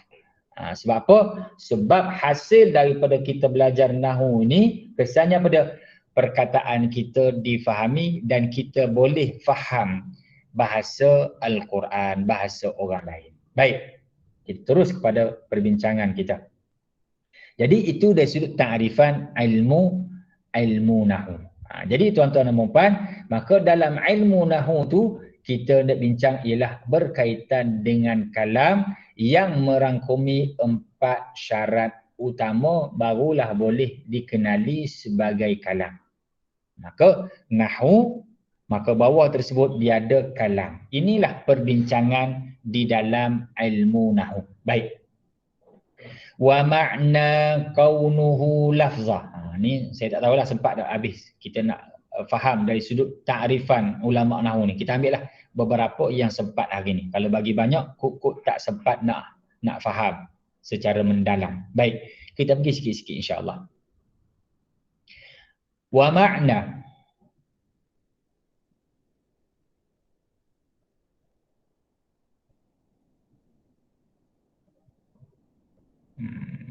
Sebab apa? Sebab hasil daripada kita belajar nahwu ni kesannya pada perkataan kita difahami dan kita boleh faham bahasa Al-Quran, bahasa orang lain. Baik, kita terus kepada perbincangan kita. Jadi itu dari sudut ta'rifan ilmu nahwu. Jadi tuan-tuan dan puan, maka dalam ilmu nahwu tu kita nak bincang ialah berkaitan dengan kalam yang merangkumi 4 syarat utama barulah boleh dikenali sebagai kalam. Maka nahwu, maka bawah tersebut dia ada kalam. Inilah perbincangan di dalam ilmu nahwu. Baik. Wa ma'na kaunuhu lafzah. Ni saya tak tahulah sempat dah habis. Kita nak faham dari sudut ta'rifan ulama nahwu ni. Kita ambil lah beberapa yang sempat hari ni. Kalau bagi banyak, kut tak sempat nak faham secara mendalam. Baik, kita pergi sikit-sikit insya-Allah. Wa ma'na.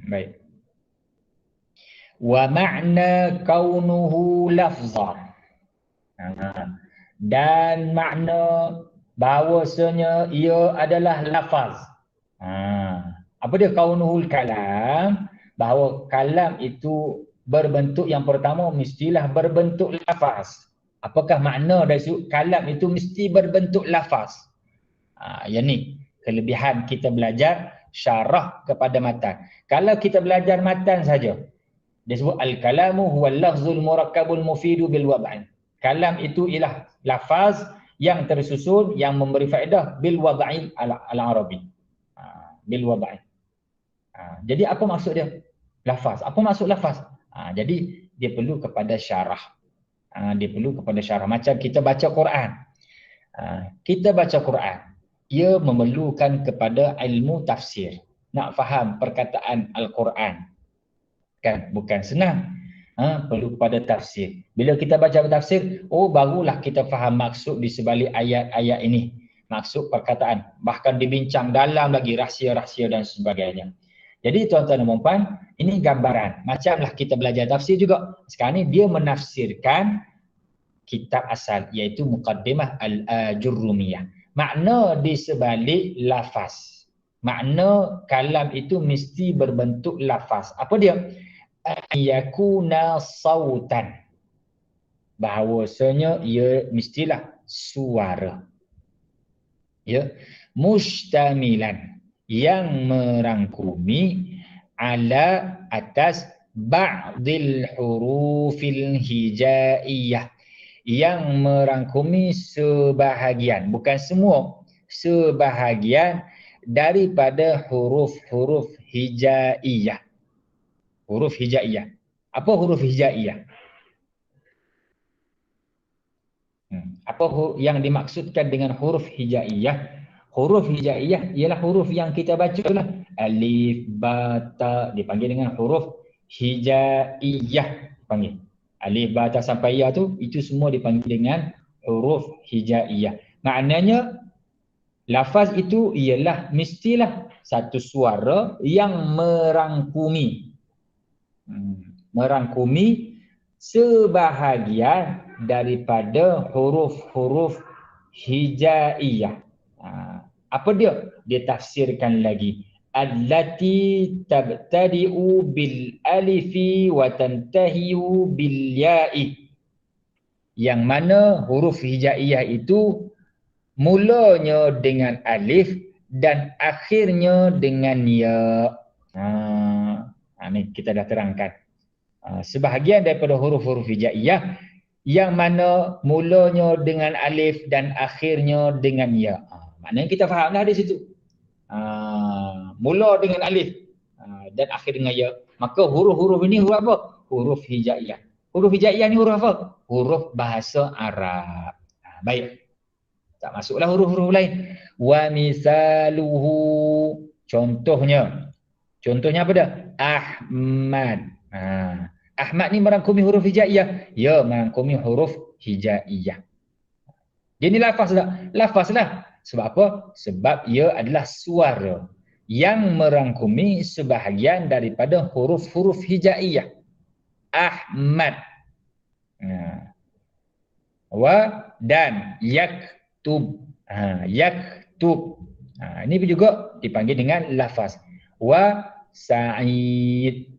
Baik. Wa ma'na kaunuhu lafzan. Dan makna bahawasanya ia adalah lafaz. Apa dia kaunuhul kalam? Bahawa kalam itu berbentuk yang pertama mestilah berbentuk lafaz. Apakah makna dari sudut kalam itu mesti berbentuk lafaz? Yang ni kelebihan kita belajar syarah kepada matan. Kalau kita belajar matan saja, dia sebut al-kalamu huwal lafzul murakkabul mufidu bil wad'i. Kalam itu ialah lafaz yang tersusun yang memberi faedah bil wad'i al-arabi. bil wad'i. Jadi apa maksud dia? Lafaz. Apa maksud lafaz? Jadi dia perlu kepada syarah. Dia perlu kepada syarah. Macam kita baca Quran. Kita baca Quran. Ia memerlukan kepada ilmu tafsir. Nak faham perkataan Al-Quran. Kan? Bukan senang. Perlu kepada tafsir. Bila kita baca tafsir, barulah kita faham maksud di sebalik ayat-ayat ini. Maksud perkataan. Bahkan dibincang dalam lagi rahsia-rahsia dan sebagainya. Jadi tuan-tuan dan puan, ini gambaran. Macamlah kita belajar tafsir juga. Sekarang ni dia menafsirkan kitab asal, iaitu Muqaddimah Al-Ajurrumiyah. Makna di sebalik lafaz. Makna kalam itu mesti berbentuk lafaz. Apa dia? Yakuna sautan. Bahawasanya ia mestilah suara. Ya, mustamilan, yang merangkumi ala atas ba'dil hurufil hijaiyah, yang merangkumi sebahagian, bukan semua, sebahagian daripada huruf-huruf hijaiyah. Huruf hijaiyah. Apa huruf hijaiyah? Apa yang dimaksudkan dengan huruf hijaiyah? Huruf hijaiyah ialah huruf yang kita baca lah. Alif, ba, ta dipanggil dengan huruf hijaiyah. Panggil. Alif, ba, ta sampai ya tu, itu semua dipanggil dengan huruf hijaiyah. Maknanya lafaz itu ialah mestilah satu suara yang merangkumi. Merangkumi sebahagian daripada huruf-huruf hijaiyah. Apa dia? Dia tafsirkan lagi. Allati tabtadi'u bil alifi wa tantahiu bil ya'i. Yang mana huruf hijaiyah itu mulanya dengan alif dan akhirnya dengan ya. Ini kita dah terangkan. Sebahagian daripada huruf-huruf hijaiyah yang mana mulanya dengan alif dan akhirnya dengan ya. Maknanya kita faham dah di situ. Mula dengan alif dan akhir dengan ya. Maka huruf-huruf ini huruf apa? Huruf hijaiyah. Huruf hijaiyah ni huruf apa? Huruf bahasa Arab. Baik. Tak masuklah huruf-huruf lain. Wa misaluhu. Contohnya. Contohnya apa dah? Ahmad. Ahmad ni merangkumi huruf hijaiyah. Ya, merangkumi huruf hijaiyah. Dia ni lafaz tak? Lafaz lah. Sebab apa? Sebab ia adalah suara yang merangkumi sebahagian daripada huruf-huruf hijaiyah. Ahmad. Dan yaktub. Yaktub. Ini juga dipanggil dengan lafaz. Wa sa'id.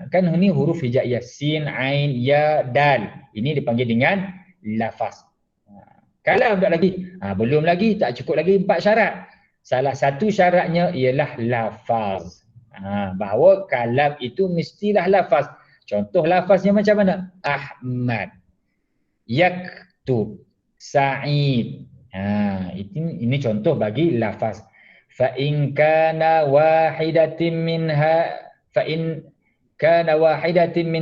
Kan ini huruf hijaiyah. Sin, ain, ya, dal. Ini dipanggil dengan lafaz. Kalau tak lagi, belum lagi, tak cukup lagi 4 syarat. Salah satu syaratnya ialah lafaz. Bahawa kalam itu mestilah lafaz. Contoh lafaznya macam mana? Ahmad, yaktub, sa'id. Ini contoh bagi lafaz. Fa in kana wahidatin min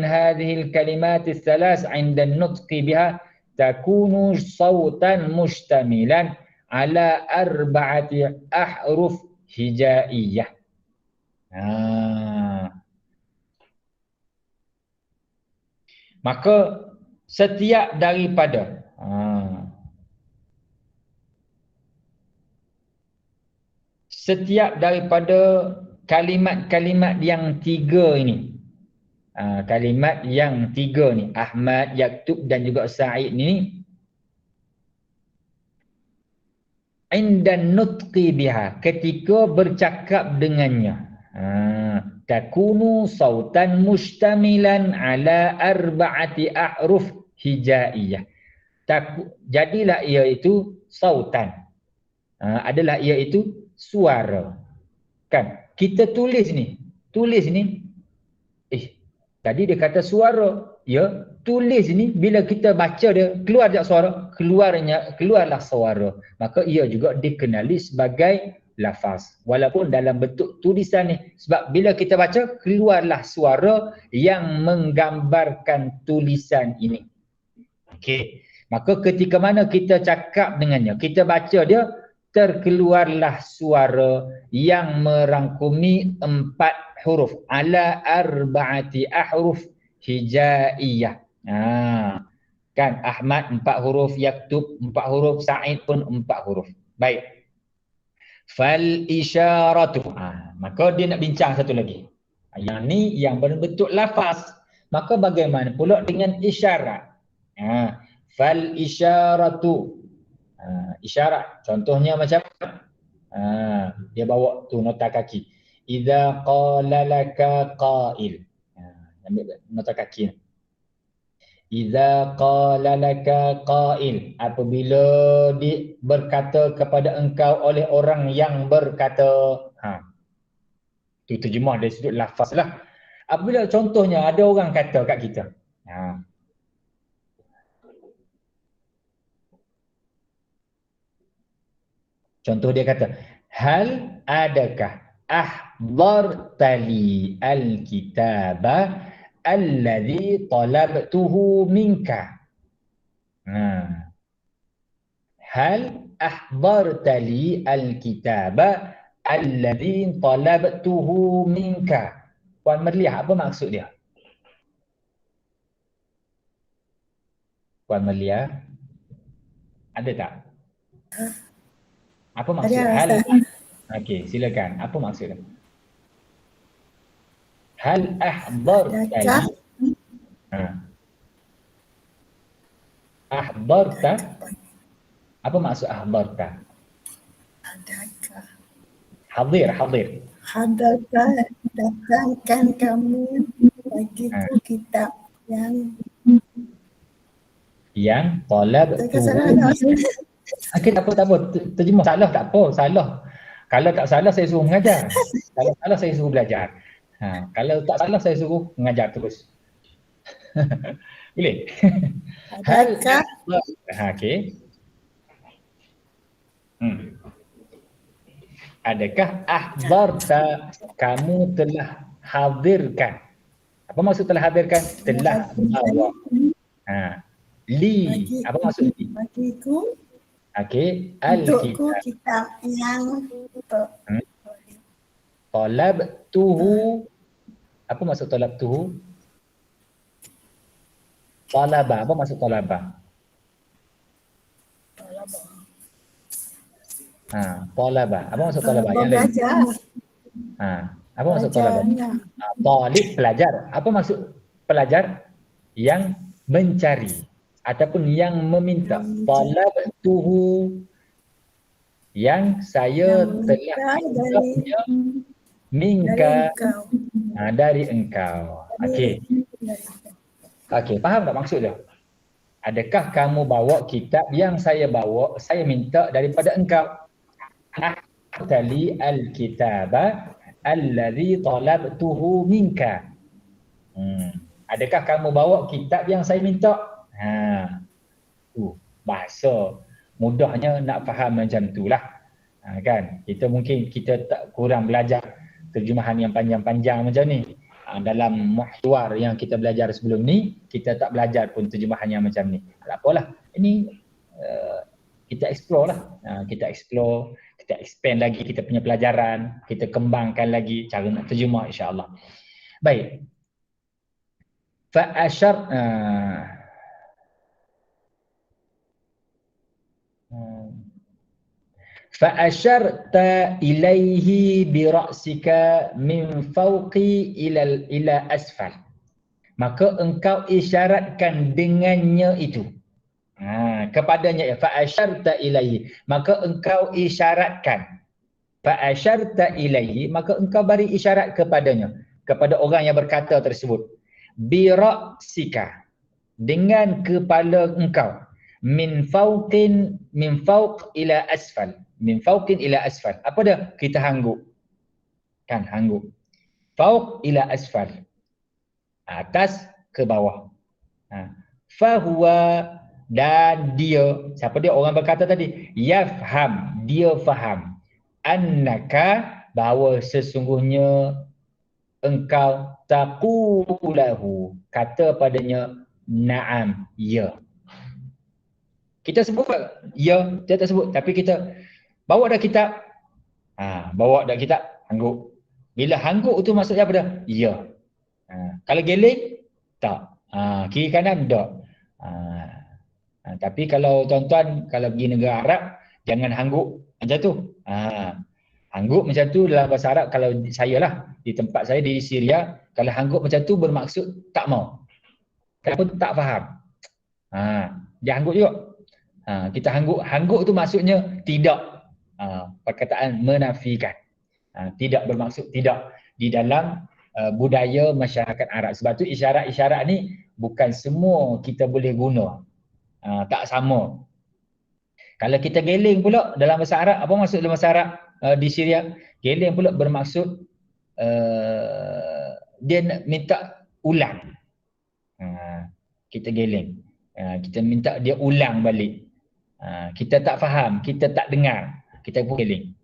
hadhihi al-kalimat ats-tsalas 'inda an-nutqi biha takunu sautan mustamilan ala arba'ati ahruf hijaiyah. Maka setiap daripada kalimat-kalimat yang 3 ini, kalimat yang 3 ni, Ahmad, yaktub dan juga Sa'id ni, indan nutqi biha, ketika bercakap dengannya, takunu sautan mustamilan ala arba'ati ahruf hijaiyah. Jadilah ia itu sautan, adalah ia itu suara. Kan kita tulis ni, tadi dia kata suara, ya, tulis ni bila kita baca dia keluar tak suara, keluarlah suara, maka ia juga dikenali sebagai lafaz. Walaupun dalam bentuk tulisan ni. Sebab bila kita baca, keluarlah suara yang menggambarkan tulisan ini. Okey. Maka ketika mana kita cakap dengannya, kita baca dia, terkeluarlah suara yang merangkumi 4 huruf. Ala arba'ati ahruf hijaiyah. Kan Ahmad 4 huruf, Yaktub 4 huruf, Sa'id pun 4 huruf. Baik. Fal isyaratu. Maka dia nak bincang satu lagi. Yang ni yang berbentuk lafaz. Maka bagaimana pula dengan isyarat? Fal isyaratu. Isyarat. Contohnya macam dia bawa tu nota kaki. Idza qala laka qail. Ambil nota kaki. Idza qala laka qail. Apabila berkata kepada engkau oleh orang yang berkata. Itu terjemah dari sudut lafaz lah. Apabila contohnya ada orang kata kat kita. Contoh dia kata, hal adakah ahdartali al-kitaba alladhi talabtuhu minka. Hal ahdartali al-kitaba alladhi talabtuhu minka. Puan Merliah, apa maksud dia? Puan Merliah, ada tak? Apa maksud hal? Okey, silakan. Apa maksud dia? Hal ahdarta. Ahdarta. Apa maksud ahdarta? Adakah? Hadir. Adakah datangkan kamu bagiku kitab yang talabtuhu. Okey, tak apa. Terjemah salah tak apa, salah. Kalau tak salah saya suruh mengajar. Kalau salah saya suruh belajar. Kalau tak salah saya suruh mengajar terus. Boleh? adakah Okey. Adakah ahdarta, kamu telah hadirkan. Apa maksud telah hadirkan? Telah bawa. Li. Apa maksud li? bagiku. Okey, Untukku kitab yang talabtuhu. Apa maksud talabtuhu? Talaba. Apa maksud talaba? Talaba. Apa maksud talaba? Yang belajar. Apa maksud talaba? Talib, pelajar. Apa maksud pelajar? Yang mencari ataupun yang meminta. Talabtuhu, yang saya telah mintanya minka, dari engkau. Okey, faham tak maksud dia? Adakah kamu bawa kitab yang saya bawa, saya minta daripada engkau? Ahtali al-kitaba alladhi talabtuhu minka. Adakah kamu bawa kitab yang saya minta? Bahasa mudahnya nak faham macam itulah. Kan? Mungkin kita tak kurang belajar terjemahan yang panjang-panjang macam ni. Dalam muhawar yang kita belajar sebelum ni, kita tak belajar pun terjemahan yang macam ni. Tak apalah. Ini kita explore lah. Kita explore, kita expand lagi kita punya pelajaran, kita kembangkan lagi cara nak terjemah, insya-Allah. Baik. Fa'asyarta ilaihi bira'sika min fawqi ila asfal. Maka engkau isyaratkan dengannya itu. Kepadanya, fa'asyarta ilaihi. Maka engkau isyaratkan. Fa'asyarta ilaihi, maka engkau beri isyarat kepadanya. Kepada orang yang berkata tersebut. Bira'sika. Dengan kepala engkau. Min fawq ila asfal. Min fawqin ila asfal. Apa dia? Kita hangguk. Kan, hangguk. Fawq ila asfal. Atas ke bawah. Fahuwa, dan dia. Siapa dia? Orang berkata tadi. Yafham. Dia faham. annaka, bahawa sesungguhnya engkau taqulahu, kata padanya na'am, ya. Kita sebut ya, dia tak sebut, tapi kita bawa dah kitab. Bawa dah kitab, hangguk. Bila hangguk tu maksudnya apa dah? Ya. Kalau geling, tak. Kiri kanan, tak. Tapi kalau tuan-tuan, kalau pergi negara Arab, jangan hangguk macam tu. Hangguk macam tu dalam bahasa Arab, kalau saya lah, di tempat saya di Syria, kalau hangguk macam tu bermaksud tak mau. Ataupun tak faham. Dia hangguk juga. Kita hangguk tu maksudnya tidak. Perkataan menafikan. Tidak bermaksud tidak di dalam budaya masyarakat Arab. Sebab tu isyarat-isyarat ni bukan semua kita boleh guna. Tak sama. Kalau kita geling pula dalam bahasa Arab, apa maksud dalam bahasa Arab di Syria? Geling pula bermaksud dia nak minta ulang. Kita geling. Kita minta dia ulang balik. Kita tak faham, kita tak dengar, kita pun geling.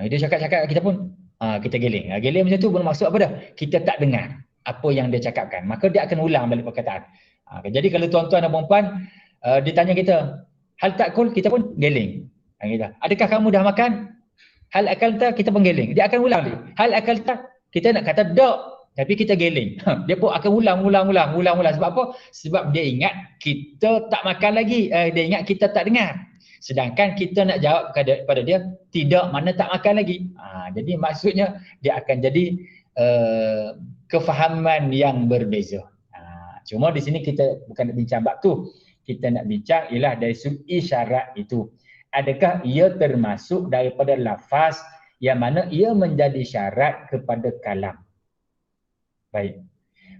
Dia cakap-cakap kita pun kita geling. Geling macam tu bermaksud apa dah? Kita tak dengar apa yang dia cakapkan. Maka dia akan ulang balik perkataan. Jadi kalau tuan-tuan dan puan-puan dia tanya kita, hal takul, kita pun geling. Adakah kamu dah makan? Hal akalta, kita pun geling. Dia akan ulang dia. Hal akalta, kita nak kata tak, tapi kita geling. Dia pun akan ulang. Sebab apa? Sebab dia ingat kita tak makan lagi. Dia ingat kita tak dengar. Sedangkan kita nak jawab kepada dia, tidak, mana tak makan lagi. Jadi maksudnya dia akan jadi kefahaman yang berbeza. Cuma di sini kita bukan nak bincang bab tu. Kita nak bincang ialah dari sudut isyarat itu. Adakah ia termasuk daripada lafaz yang mana ia menjadi syarat kepada kalam? Baik.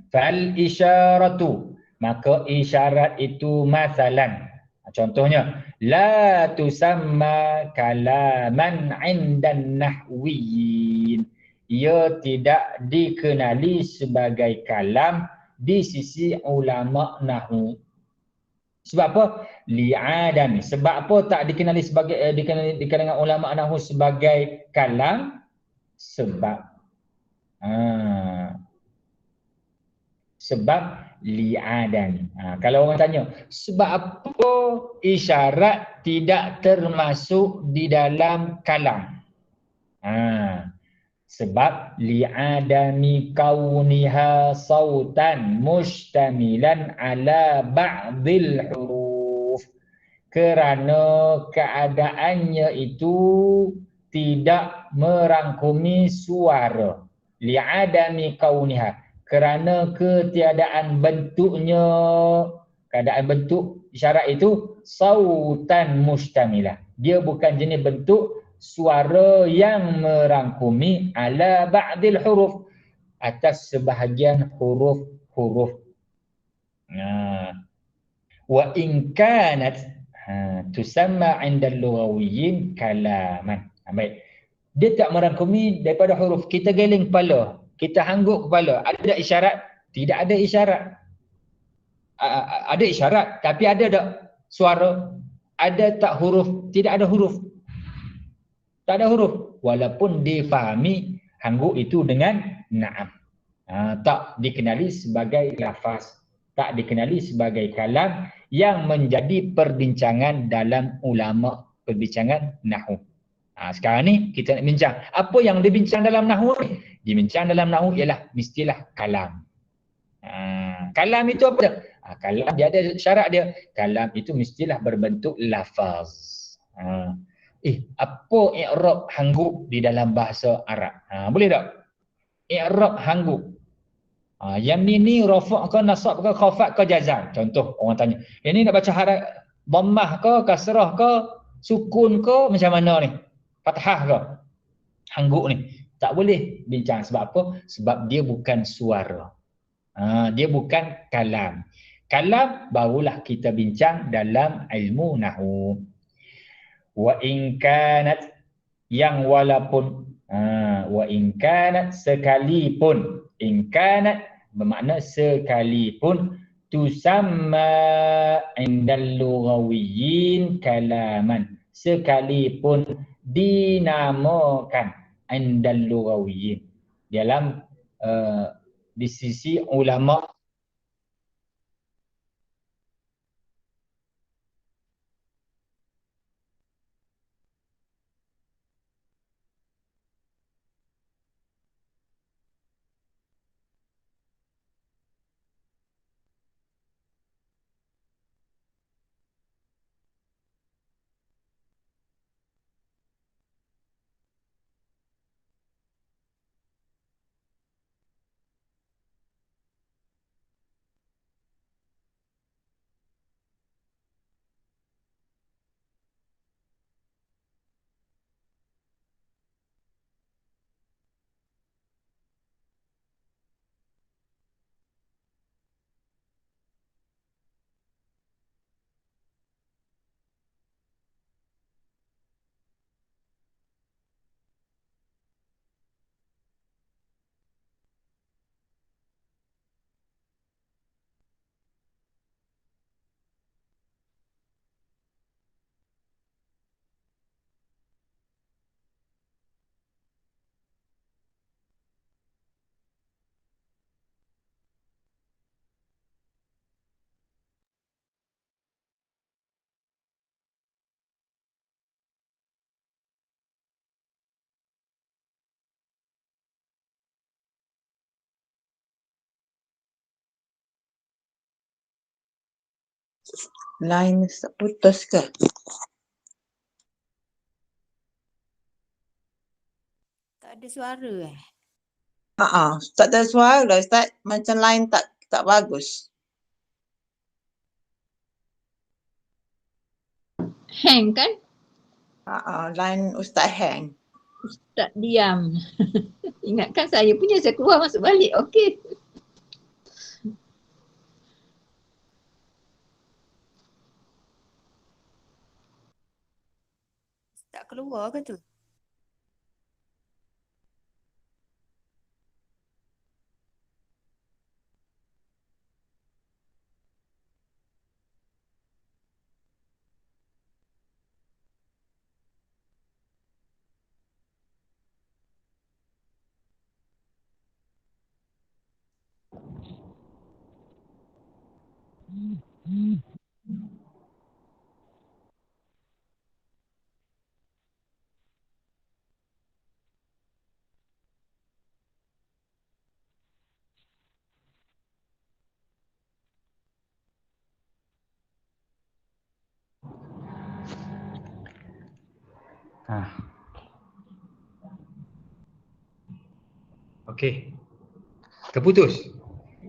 Fal isyaratu, maka isyarat itu masalan. Contohnya, la tusamma kalaman 'indan nahwiyin. Ia tidak dikenali sebagai kalam di sisi ulama nahwu. Sebab apa? Li'adan. Sebab apa tak dikenali sebagai dikenali dengan ulama nahwu sebagai kalam? Sebab sebab li'adan. Kalau orang tanya, sebab apa isyarat tidak termasuk di dalam kalam? Sebab li'adami kauniha sautan mustamilan ala ba'dil huruf. Kerana keadaannya itu tidak merangkumi suara. Li'adami kauniha, kerana ketiadaan bentuknya, keadaan bentuk isyarat itu sautan mustamilah. Dia bukan jenis bentuk suara yang merangkumi ala ba'dil huruf, atas sebahagian huruf-huruf. Wa in kanat tusamma 'inda al-lughawiyyin kalaman. Baik. Dia tak merangkumi daripada huruf. Kita geling kepala, kita hangguk kepala. Ada tak isyarat? Tidak ada isyarat. Ada isyarat, tapi ada tak suara? Ada tak huruf? Tidak ada huruf. Tak ada huruf. Walaupun difahami hangguk itu dengan na'am. Tak dikenali sebagai lafaz. Tak dikenali sebagai kalam yang menjadi perbincangan dalam ulama perbincangan nahwu. Sekarang ni kita nak bincang. Apa yang dibincang dalam nahwu ni? Dibincang dalam nahwu ialah mestilah kalam. Kalam itu apa dia? Kalam dia ada syarat dia. Kalam itu mestilah berbentuk lafaz. Apa i'rab hangguk di dalam bahasa Arab? Boleh tak? I'rab hangguk. Yang ni rafa' ke nasab ke khafat ke jazam? Contoh orang tanya. Yang ni nak baca haraf dhammah ke kasrah ke sukun ke macam mana ni? Fathah ke? Hangguk ni. Tak boleh bincang. Sebab apa? Sebab dia bukan suara. Dia bukan kalam. Kalam barulah kita bincang dalam ilmu nahwu. Wa in kanat, yang walaupun, wa in kanat sekalipun, in kanat bermakna sekalipun, tusamma indal lughawiyyin kalaman, sekalipun dinamakan indal lughawiyin dalam di sisi ulama. Line putus ke? Tak ada suara Tak ada suara lah Ustaz. Macam line tak bagus. Hang kan? Line Ustaz hang. Ustaz diam. Ingatkan saya punya, saya keluar masuk balik. Okey. Tak keluar ke tu? Okey. Terputus.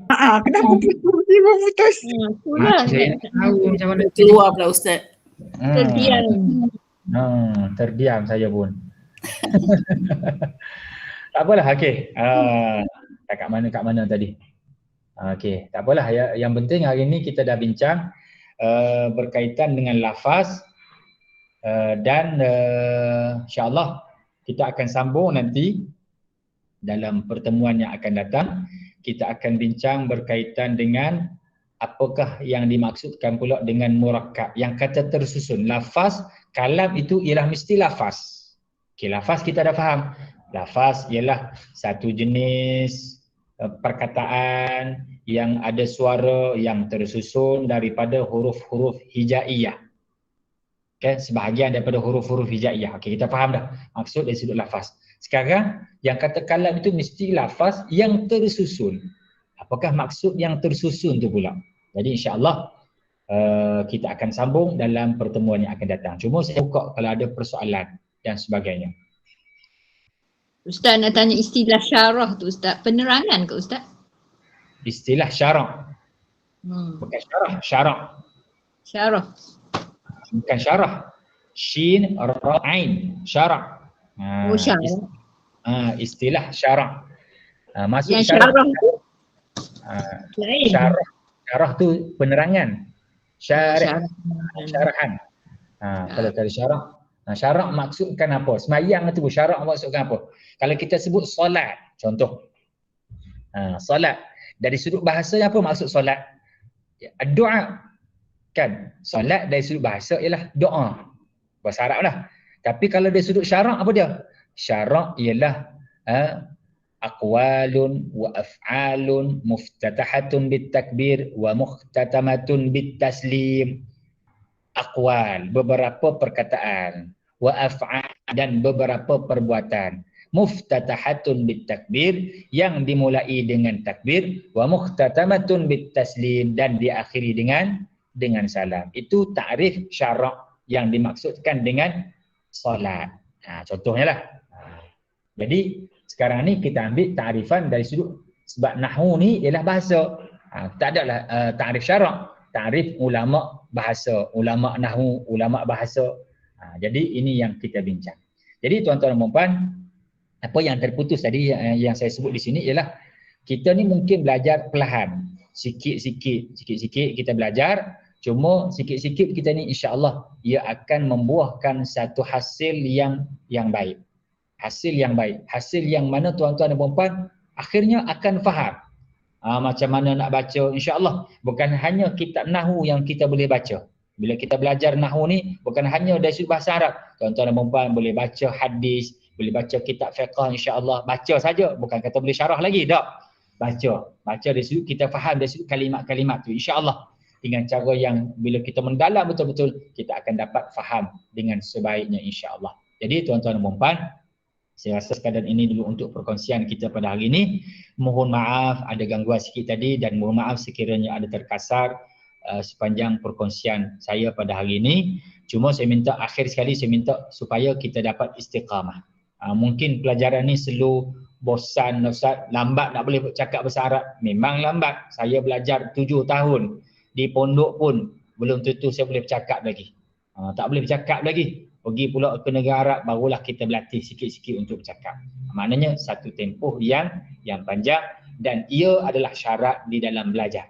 Kenapa tiba-tiba putus? Itulah. Saya nak tahu macam mana. Keluar pula Ustaz. Terdiam. Terdiam saya pun. Tak apalah, okey. Kat mana tadi? Okey, tak apalah. Yang penting hari ni kita dah bincang berkaitan dengan lafaz dan insya-Allah kita akan sambung nanti dalam pertemuan yang akan datang. Kita akan bincang berkaitan dengan apakah yang dimaksudkan pula dengan murakkab, yang kata tersusun. Lafaz, kalam itu ialah mesti lafaz. Okey, lafaz kita dah faham. Lafaz ialah satu jenis perkataan yang ada suara yang tersusun daripada huruf-huruf hijaiyah. Okay, sebahagian daripada huruf-huruf hijaiyah. Okey, kita faham dah maksud dari sudut lafaz. Sekarang yang kata kalam itu mesti lafaz yang tersusun. Apakah maksud yang tersusun tu pula? Jadi insya-Allah kita akan sambung dalam pertemuan yang akan datang. Cuma saya buka kalau ada persoalan dan sebagainya. Ustaz nak tanya istilah syarah tu Ustaz. Penerangan ke Ustaz? Istilah syarah. Bukan syarah, syarah. Syarah. Bukan syarah. Shin, ra, ain. Syarah. Syarah. Istilah syarah. Maksud yang syarah tu lain. Syarah tu penerangan. Syarahan. Kalau tadi syarah. Syarah maksudkan apa? Semayang tu syarah maksudkan apa? Kalau kita sebut solat, contoh. Solat. Dari sudut bahasa apa maksud solat? Doa. Kan? Solat dari sudut bahasa ialah doa. Bahasa Arab lah. Tapi kalau dari sudut syarak apa dia? Syarak ialah aqwalun wa af'alun muftatahatun bitakbir wa mukhtatamatun bitaslim. Aqwal, beberapa perkataan, wa af'al, dan beberapa perbuatan. Muftatahatun bitakbir, yang dimulai dengan takbir, wa mukhtatamatun bitaslim, dan diakhiri dengan salam. Itu takrif syarak yang dimaksudkan dengan solat. Contohnya lah. Jadi sekarang ni kita ambil takrifan dari sudut, sebab nahwu ni ialah bahasa. Tak adalah takrif syarak. Takrif ulama bahasa, ulama nahwu, ulama bahasa. Jadi ini yang kita bincang. Jadi tuan-tuan dan puan-puan, apa yang terputus tadi yang saya sebut di sini ialah kita ni mungkin belajar perlahan, sikit-sikit kita belajar. Cuma sikit-sikit kita ni insya-Allah ia akan membuahkan satu hasil yang baik. Hasil yang baik, hasil yang mana tuan-tuan dan puan-puan akhirnya akan faham macam mana nak baca, insya-Allah. Bukan hanya kitab nahwu yang kita boleh baca. Bila kita belajar nahwu ni bukan hanya dari sudut bahasa Arab. Tuan-tuan dan puan-puan boleh baca hadis, boleh baca kitab fiqh, insya-Allah. Baca saja, bukan kata boleh syarah lagi, tak. Baca dari sudut kita faham dari sudut kalimat-kalimat tu, insya-Allah. Dengan cara yang bila kita mendalam betul-betul, kita akan dapat faham dengan sebaiknya, insya-Allah. Jadi tuan-tuan dan puan-puan, saya rasa sekadar ini dulu untuk perkongsian kita pada hari ini. Mohon maaf ada gangguan sikit tadi, dan mohon maaf sekiranya ada terkasar sepanjang perkongsian saya pada hari ini. Cuma saya minta akhir sekali, saya minta supaya kita dapat istiqamah. Mungkin pelajaran ni slow, bosan, Ustaz, lambat nak boleh cakap bahasa Arab. Memang lambat. Saya belajar 7 tahun. Di pondok pun belum tentu saya boleh bercakap lagi. Tak boleh bercakap lagi. Pergi pula ke negara Arab, barulah kita berlatih sikit-sikit untuk bercakap. Maknanya satu tempoh yang panjang, dan ia adalah syarat di dalam belajar.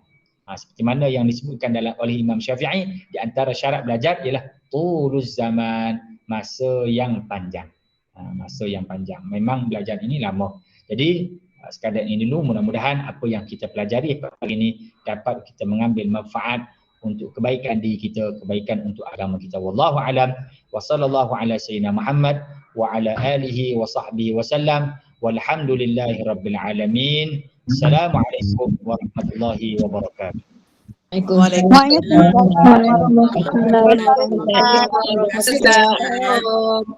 Seperti mana yang disebutkan oleh Imam Syafi'i, di antara syarat belajar ialah tuluz zaman, masa yang panjang. Masa yang panjang. Memang belajar ini lama. Jadi sekadar ini dulu, mudah-mudahan apa yang kita pelajari hari ini dapat kita mengambil manfaat untuk kebaikan diri kita, kebaikan untuk agama kita. Wallahu a'lam. Wa sallallahu ala sayyidina Muhammad wa ala alihi wa sahbihi wa sallam. Walhamdulillahi rabbil alamin. Assalamualaikum warahmatullahi wabarakatuh.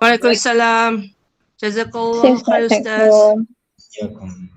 Waalaikumsalam. Jazakallah khair Ustaz. Assalamualaikum.